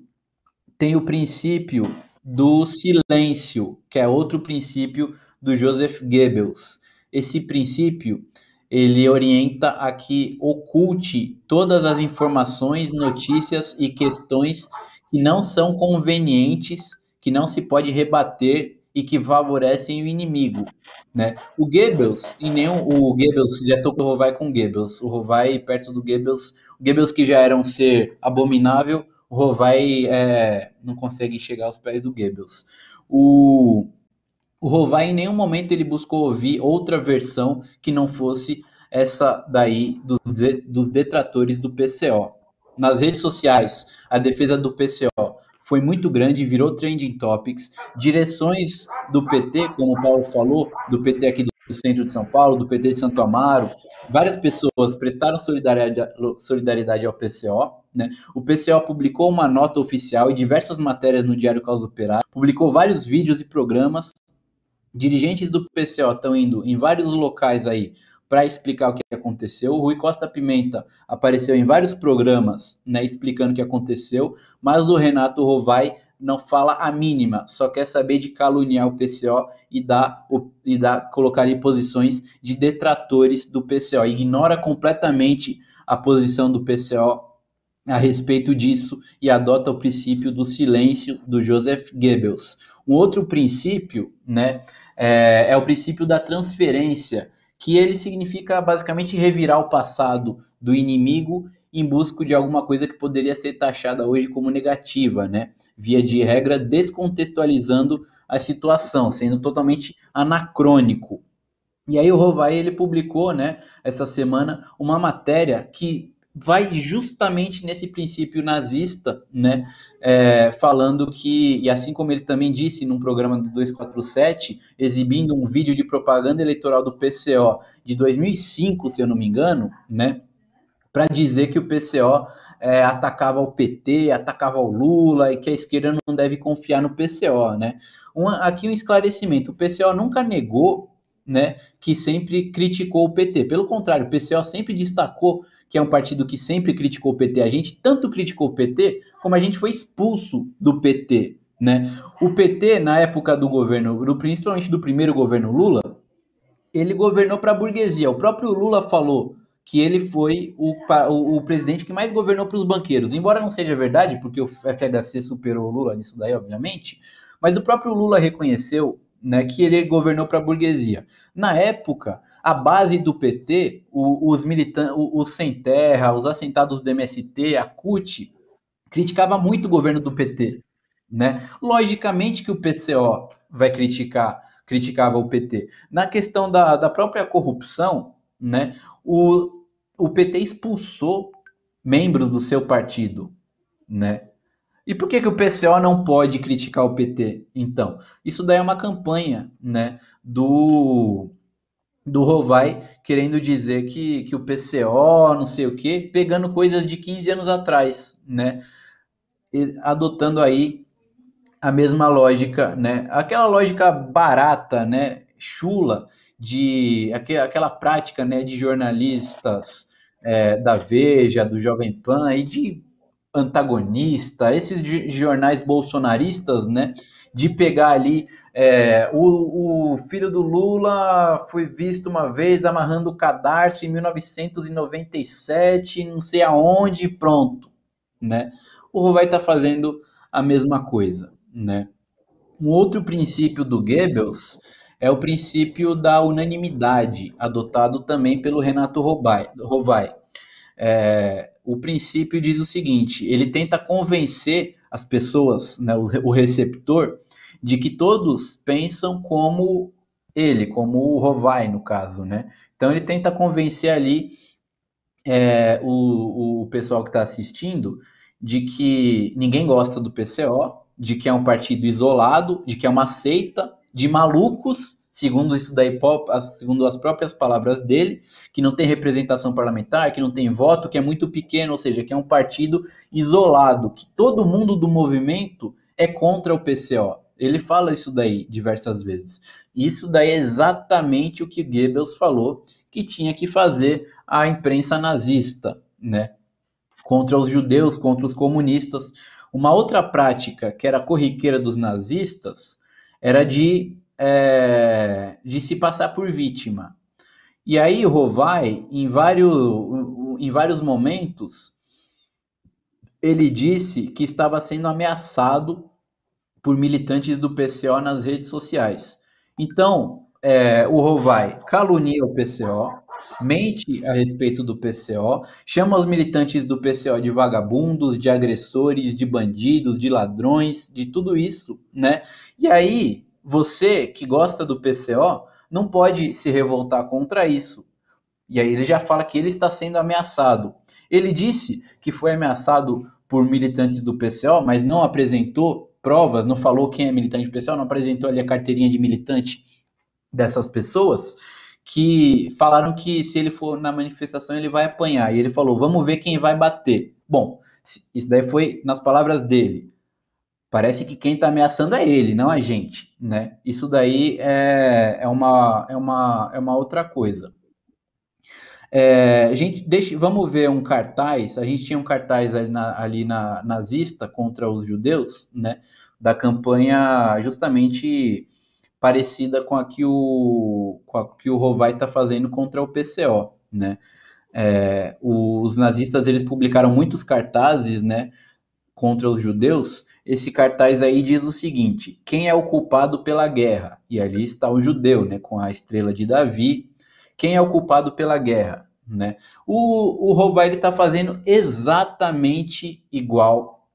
tem o princípio do silêncio, que é outro princípio do Joseph Goebbels. Esse princípio, ele orienta a que oculte todas as informações, notícias e questões que não são convenientes, que não se pode rebater e que favorecem o inimigo, né? O Goebbels, o Goebbels, já estou com o Rovai com Goebbels, o Rovai perto do Goebbels, o Goebbels que já era um ser abominável, o Rovai não consegue chegar aos pés do Goebbels. O Rovai em nenhum momento ele buscou ouvir outra versão que não fosse essa daí dos detratores do PCO. Nas redes sociais, a defesa do PCO foi muito grande, virou trending topics. Direções do PT, como o Paulo falou, do PT aqui do centro de São Paulo, do PT de Santo Amaro, várias pessoas prestaram solidariedade ao PCO, né? O PCO publicou uma nota oficial e diversas matérias no Diário Caos Operário, publicou vários vídeos e programas. Dirigentes do PCO estão indo em vários locais aí para explicar o que aconteceu. O Rui Costa Pimenta apareceu em vários programas, né, explicando o que aconteceu, mas o Renato Rovai não fala a mínima, só quer saber de caluniar o PCO e colocar ali posições de detratores do PCO. Ignora completamente a posição do PCO a respeito disso e adota o princípio do silêncio do Joseph Goebbels. Um outro princípio, né, é o princípio da transferência, que ele significa basicamente revirar o passado do inimigo em busca de alguma coisa que poderia ser taxada hoje como negativa, né? Via de regra, descontextualizando a situação, sendo totalmente anacrônico. E aí o Rovai, ele publicou, né, essa semana, uma matéria que vai justamente nesse princípio nazista, né, falando que, e assim como ele também disse num programa do 247, exibindo um vídeo de propaganda eleitoral do PCO de 2005, se eu não me engano, né, para dizer que o PCO atacava o PT, atacava o Lula e que a esquerda não deve confiar no PCO, né. Aqui um esclarecimento, o PCO nunca negou, né, que sempre criticou o PT. Pelo contrário, o PCO sempre destacou que é um partido que sempre criticou o PT. A gente tanto criticou o PT, como a gente foi expulso do PT, né? O PT, na época do governo, principalmente do primeiro governo Lula, ele governou para a burguesia. O próprio Lula falou que ele foi o presidente que mais governou para os banqueiros. Embora não seja verdade, porque o FHC superou o Lula nisso daí, obviamente, mas o próprio Lula reconheceu, né, que ele governou para a burguesia. Na época, a base do PT, os militantes, os sem terra, os assentados do MST, a CUT, criticava muito o governo do PT, né? Logicamente que o PCO vai criticava o PT. Na questão da própria corrupção, né? O PT expulsou membros do seu partido, né? E por que o PCO não pode criticar o PT? Então, isso daí é uma campanha, né, do Rovai querendo dizer que o PCO, não sei o quê, pegando coisas de 15 anos atrás, né, adotando aí a mesma lógica, né, aquela lógica barata, né, chula, aquela prática, né, de jornalistas da Veja, do Jovem Pan e de antagonista, esses jornais bolsonaristas, né, de pegar ali o filho do Lula foi visto uma vez amarrando o cadarço em 1997, não sei aonde, pronto, né? O Rovai está fazendo a mesma coisa, né? Um outro princípio do Goebbels é o princípio da unanimidade, adotado também pelo Renato Rovai. O princípio diz o seguinte: ele tenta convencer as pessoas, né, o receptor, de que todos pensam como ele, como o Rovai, no caso, né? Então ele tenta convencer ali o pessoal que está assistindo de que ninguém gosta do PCO, de que é um partido isolado, de que é uma seita de malucos, segundo isso daí, segundo as próprias palavras dele, que não tem representação parlamentar, que não tem voto, que é muito pequeno, ou seja, que é um partido isolado, que todo mundo do movimento é contra o PCO. Ele fala isso daí diversas vezes. Isso daí é exatamente o que Goebbels falou que tinha que fazer a imprensa nazista, né? Contra os judeus, contra os comunistas. Uma outra prática que era corriqueira dos nazistas era de se passar por vítima. E aí o Rovai, em vários momentos, ele disse que estava sendo ameaçado por militantes do PCO nas redes sociais. Então, o Rovai calunia o PCO, mente a respeito do PCO, chama os militantes do PCO de vagabundos, de agressores, de bandidos, de ladrões, de tudo isso, né? E aí, você que gosta do PCO não pode se revoltar contra isso. E aí ele já fala que ele está sendo ameaçado. Ele disse que foi ameaçado por militantes do PCO, mas não apresentou provas, não falou quem é militante do PCO, não apresentou ali a carteirinha de militante dessas pessoas, que falaram que se ele for na manifestação ele vai apanhar. E ele falou, vamos ver quem vai bater. Bom, isso daí foi nas palavras dele. Parece que quem está ameaçando é ele, não a gente, né? Isso daí é uma outra coisa. Vamos ver um cartaz. A gente tinha um cartaz ali na nazista contra os judeus, né? Da campanha justamente parecida com a que o Rovai está fazendo contra o PCO, né? Os nazistas eles publicaram muitos cartazes, né? Contra os judeus. Esse cartaz aí diz o seguinte: quem é o culpado pela guerra? E ali está o judeu, né? Com a estrela de Davi. Quem é o culpado pela guerra? Né? O Rovai está fazendo exatamente igual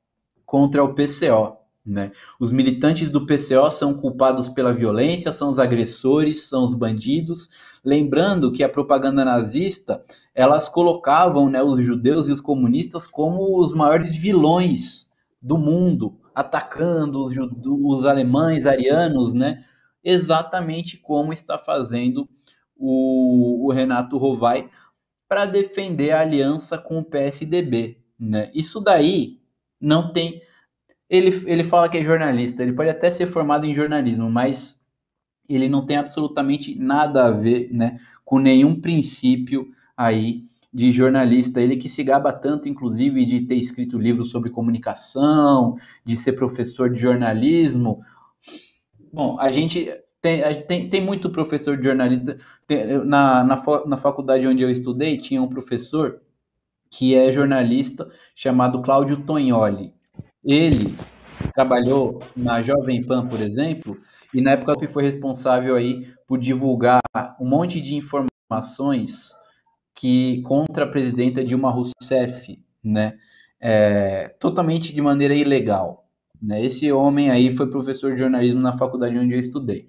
contra o PCO. Né? Os militantes do PCO são culpados pela violência, são os agressores, são os bandidos. Lembrando que a propaganda nazista elas colocavam, né, os judeus e os comunistas como os maiores vilões do mundo, atacando os alemães, arianos, né? Exatamente como está fazendo o Renato Rovai para defender a aliança com o PSDB. Né? Isso daí não tem. Ele fala que é jornalista, ele pode até ser formado em jornalismo, mas ele não tem absolutamente nada a ver, né, com nenhum princípio aí de jornalista. Ele que se gaba tanto, inclusive, de ter escrito livros sobre comunicação, de ser professor de jornalismo. Bom, tem muito professor de jornalista. Na faculdade onde eu estudei, tinha um professor que é jornalista chamado Cláudio Tognoli. Ele trabalhou na Jovem Pan, por exemplo, e na época foi responsável aí por divulgar um monte de informações que contra a presidenta Dilma Rousseff, né, totalmente de maneira ilegal. Né? Esse homem aí foi professor de jornalismo na faculdade onde eu estudei.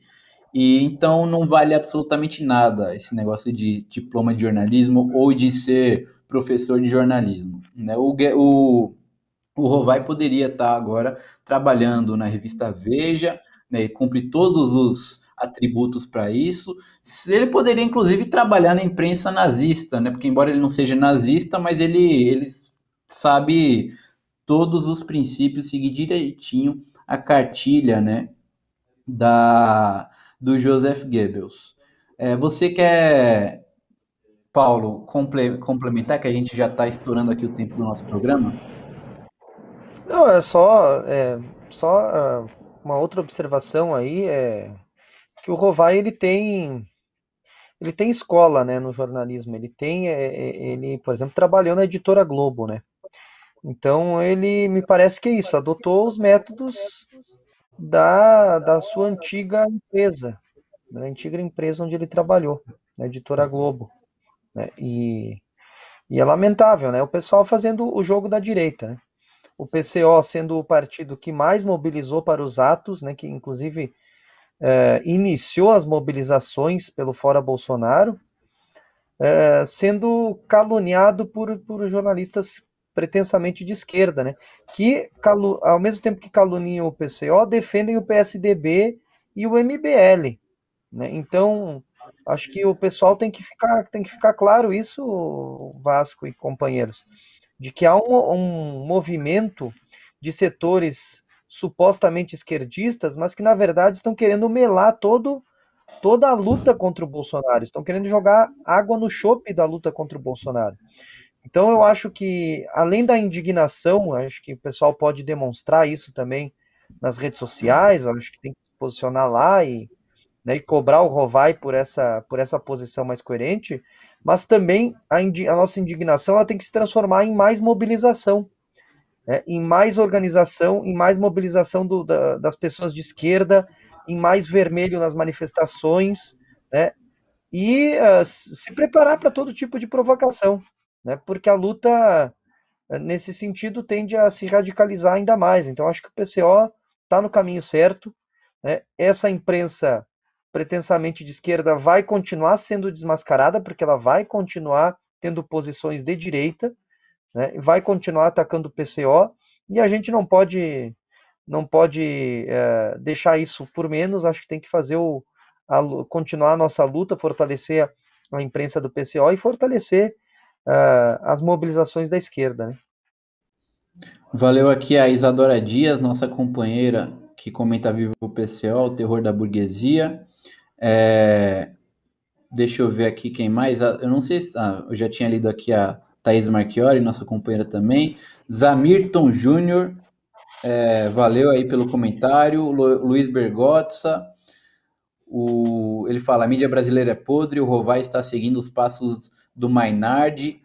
E então não vale absolutamente nada esse negócio de diploma de jornalismo ou de ser professor de jornalismo. Né? O Rovai poderia estar agora trabalhando na revista Veja, né, ele cumpre todos os atributos para isso. Ele poderia, inclusive, trabalhar na imprensa nazista, né, porque embora ele não seja nazista, mas ele sabe todos os princípios, seguir direitinho a cartilha, né, do Joseph Goebbels. Você quer, Paulo, complementar, que a gente já está estourando aqui o tempo do nosso programa? Não, só uma outra observação aí é que o Rovai ele tem escola, né, no jornalismo. Ele, por exemplo, trabalhou na editora Globo, né? Então ele me parece que é isso, adotou os métodos da sua antiga empresa, da antiga empresa onde ele trabalhou, na editora Globo, né? E é lamentável, né? O pessoal fazendo o jogo da direita, né? O PCO sendo o partido que mais mobilizou para os atos, né? Que inclusive iniciou as mobilizações pelo Fora Bolsonaro, sendo caluniado por jornalistas pretensamente de esquerda, né? Que, ao mesmo tempo que caluniam o PCO, defendem o PSDB e o MBL. Né? Então, acho que o pessoal tem que ficar claro isso, Vasco e companheiros, de que há um movimento de setores supostamente esquerdistas, mas que na verdade estão querendo melar toda a luta contra o Bolsonaro, estão querendo jogar água no chope da luta contra o Bolsonaro. Então eu acho que, além da indignação, acho que o pessoal pode demonstrar isso também nas redes sociais, eu acho que tem que se posicionar lá né, e cobrar o Rovai por essa posição mais coerente, mas também a nossa indignação ela tem que se transformar em mais mobilização, né, em mais organização, em mais mobilização das pessoas de esquerda, em mais vermelho nas manifestações, né, e se preparar para todo tipo de provocação, né, porque a luta, nesse sentido, tende a se radicalizar ainda mais. Então, acho que o PCO está no caminho certo, né? Essa imprensa pretensamente de esquerda vai continuar sendo desmascarada, porque ela vai continuar tendo posições de direita, né? Vai continuar atacando o PCO, e a gente não pode deixar isso por menos. Acho que tem que fazer continuar a nossa luta, fortalecer a imprensa do PCO e fortalecer as mobilizações da esquerda, né? Valeu aqui a Isadora Dias, nossa companheira, que comenta Viva o PCO, o terror da burguesia. Deixa eu ver aqui quem mais. Eu não sei se. Eu já tinha lido aqui a Thaís Marchiori, nossa companheira também. Zamirton Júnior, valeu aí pelo comentário. Luiz Bergotza. Ele fala: a mídia brasileira é podre, o Rovai está seguindo os passos do Mainardi.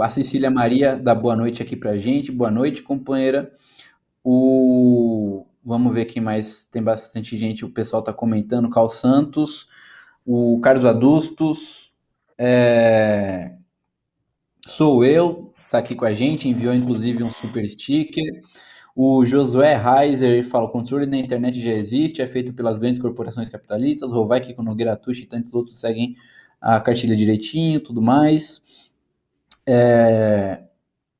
A Cecília Maria dá boa noite aqui pra gente. Boa noite, companheira. Vamos ver quem mais. Tem bastante gente, o pessoal está comentando. Cal Santos, o Carlos Adustos, sou eu, está aqui com a gente, enviou inclusive um super sticker. O Josué Reiser fala: o controle da internet já existe, é feito pelas grandes corporações capitalistas. O Rovai, Kiko Nogueira Tucci e tantos outros seguem a cartilha direitinho, tudo mais.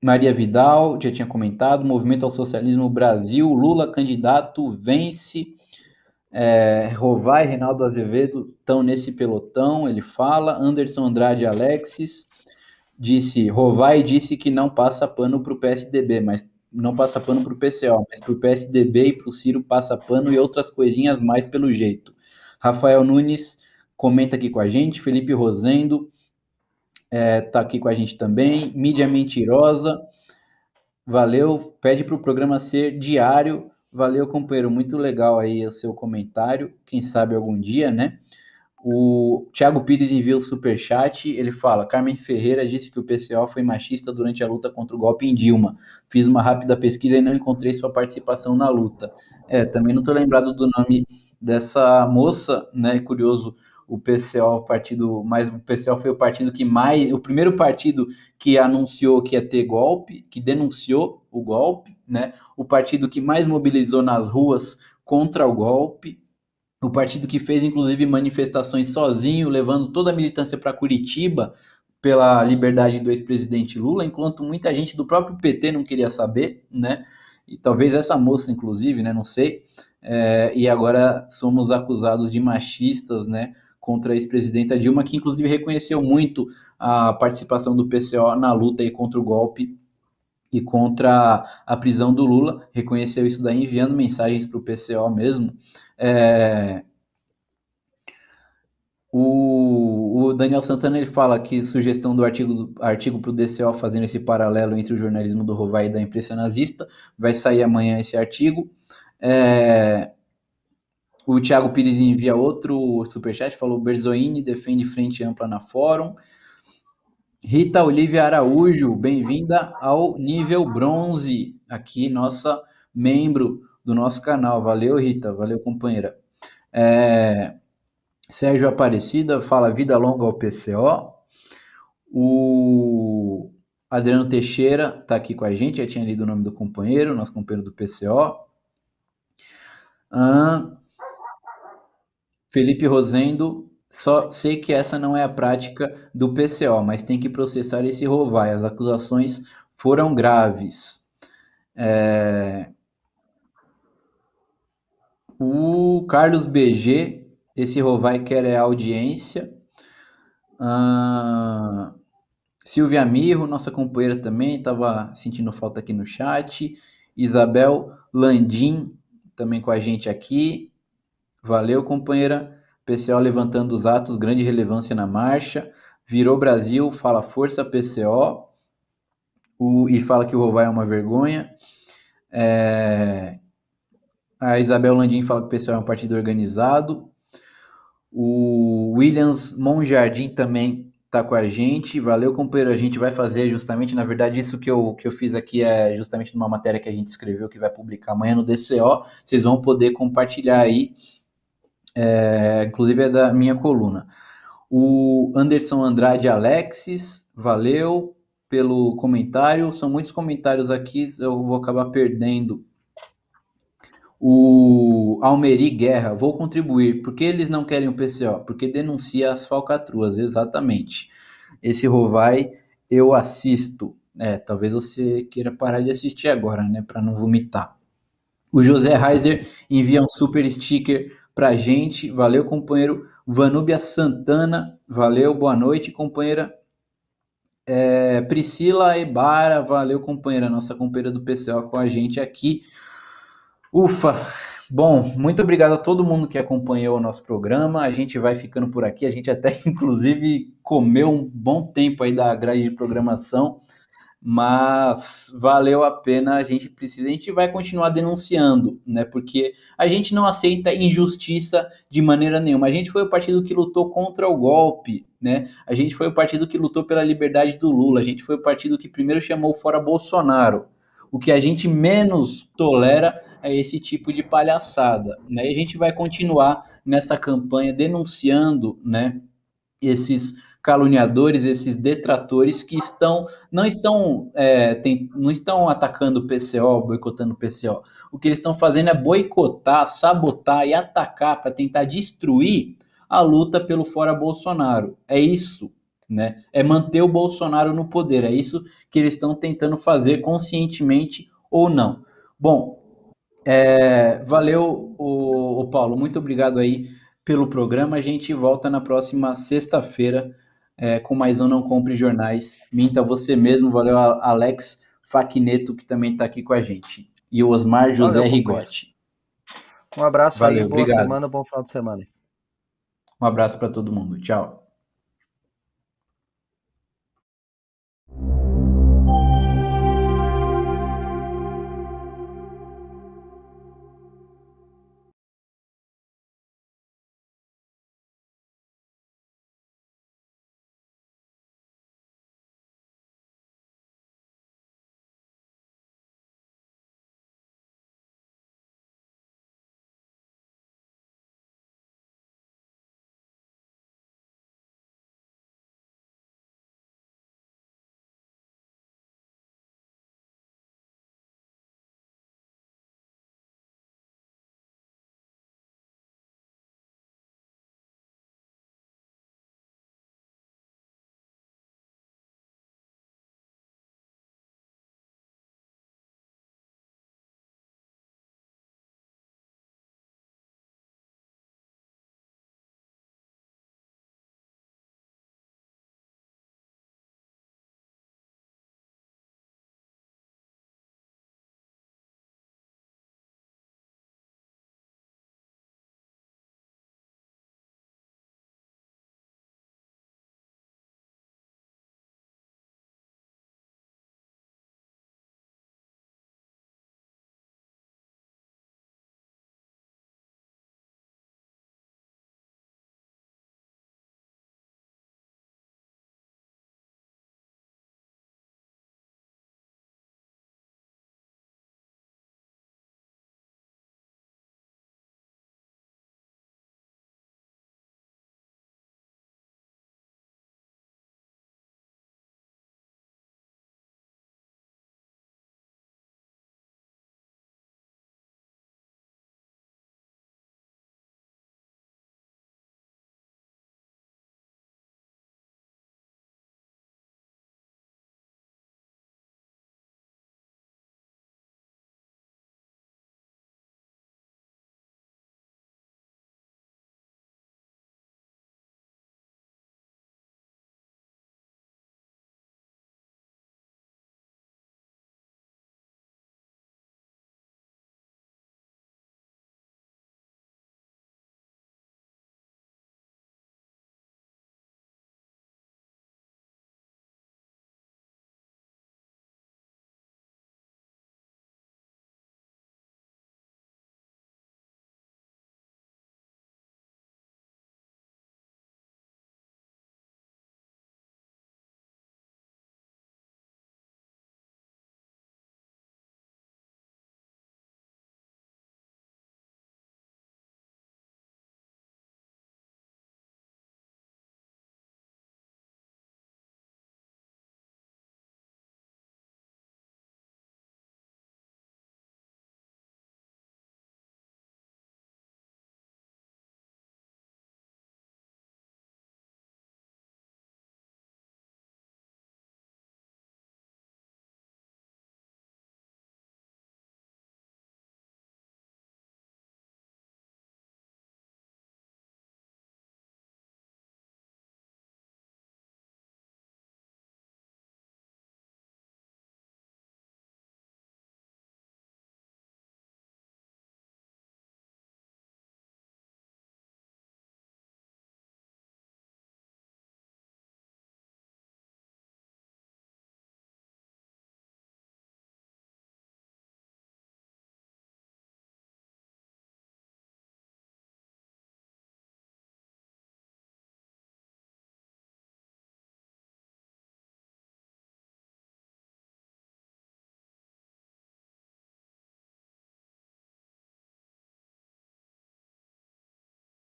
Maria Vidal, já tinha comentado. Movimento ao Socialismo Brasil, Lula candidato, vence. Rovai, Reinaldo Azevedo estão nesse pelotão, ele fala. Anderson Andrade Alexis disse: Rovai disse que não passa pano para o PSDB, mas não passa pano para o PCO, mas para o PSDB e para o Ciro passa pano e outras coisinhas mais pelo jeito. Rafael Nunes comenta aqui com a gente. Felipe Rosendo tá aqui com a gente também. Mídia Mentirosa, valeu. Pede para o programa ser diário. Valeu, companheiro. Muito legal aí o seu comentário. Quem sabe algum dia, né? O Thiago Pires envia o superchat. Ele fala: Carmen Ferreira disse que o PCO foi machista durante a luta contra o golpe em Dilma. Fiz uma rápida pesquisa e não encontrei sua participação na luta. Também não estou lembrado do nome dessa moça, né? Curioso, o PCO, mas o PCO foi o partido que mais, o primeiro partido que anunciou que ia ter golpe, que denunciou o golpe, né? O partido que mais mobilizou nas ruas contra o golpe, o partido que fez, inclusive, manifestações sozinho, levando toda a militância para Curitiba pela liberdade do ex-presidente Lula, enquanto muita gente do próprio PT não queria saber, né? E talvez essa moça, inclusive, né? Não sei. E agora somos acusados de machistas, né? Contra a ex-presidenta Dilma, que inclusive reconheceu muito a participação do PCO na luta aí contra o golpe e contra a prisão do Lula, reconheceu isso daí enviando mensagens para o PCO mesmo. O Daniel Santana ele fala que sugestão do artigo para o DCO fazendo esse paralelo entre o jornalismo do Rovai e da imprensa nazista, vai sair amanhã esse artigo. O Thiago Pires envia outro superchat, falou: Berzoini defende frente ampla na fórum. Rita Olivia Araújo, bem-vinda ao nível bronze, aqui, nossa membro do nosso canal. Valeu, Rita, valeu, companheira. Sérgio Aparecida fala: vida longa ao PCO. O Adriano Teixeira está aqui com a gente, já tinha lido o nome do companheiro, nosso companheiro do PCO. Felipe Rosendo: só sei que essa não é a prática do PCO, mas tem que processar esse Rovai. As acusações foram graves. O Carlos BG: esse Rovai quer audiência. Silvia Mirro, nossa companheira também, estava sentindo falta aqui no chat. Isabel Landim, também com a gente aqui. Valeu, companheira. PCO levantando os atos, grande relevância na marcha. Virou Brasil, fala força PCO. E fala que o Rovai é uma vergonha. A Isabel Landim fala que o PCO é um partido organizado. O Williams Monjardim também está com a gente. Valeu, companheiro. A gente vai fazer justamente, na verdade, isso que eu fiz aqui é justamente numa matéria que a gente escreveu, que vai publicar amanhã no DCO. Vocês vão poder compartilhar aí, inclusive é da minha coluna. O Anderson Andrade Alexis, valeu pelo comentário. São muitos comentários aqui, eu vou acabar perdendo. O Almeri Guerra, vou contribuir. Por que eles não querem o PCO? Porque denuncia as falcatruas, exatamente. Esse Rovai eu assisto. Talvez você queira parar de assistir agora, né? Para não vomitar. O José Reiser envia um super sticker pra gente. Valeu, companheiro. Vanúbia Santana, valeu, boa noite, companheira. Priscila Ebara, valeu, companheira, nossa companheira do PCO com a gente aqui. Ufa! Bom, muito obrigado a todo mundo que acompanhou o nosso programa. A gente vai ficando por aqui. A gente até, inclusive, comeu um bom tempo aí da grade de programação, mas valeu a pena. A gente vai continuar denunciando, né? Porque a gente não aceita injustiça de maneira nenhuma. A gente foi o partido que lutou contra o golpe, né? A gente foi o partido que lutou pela liberdade do Lula. A gente foi o partido que primeiro chamou fora Bolsonaro. O que a gente menos tolera é esse tipo de palhaçada, né? E a gente vai continuar nessa campanha denunciando, né, esses caluniadores, esses detratores que não estão atacando o PCO, boicotando o PCO. O que eles estão fazendo é boicotar, sabotar e atacar para tentar destruir a luta pelo fora Bolsonaro. É isso, né? É manter o Bolsonaro no poder. É isso que eles estão tentando fazer conscientemente ou não. Bom, valeu, o Paulo. Muito obrigado aí pelo programa. A gente volta na próxima sexta-feira com mais um Não Compre Jornais. Minta você mesmo. Valeu, Alex Faquineto, que também está aqui com a gente. E o Osmar José Valeu, companheiro. Rigotti. Um abraço aí, Valeu, boa obrigado. semana, bom final de semana. Um abraço para todo mundo. Tchau.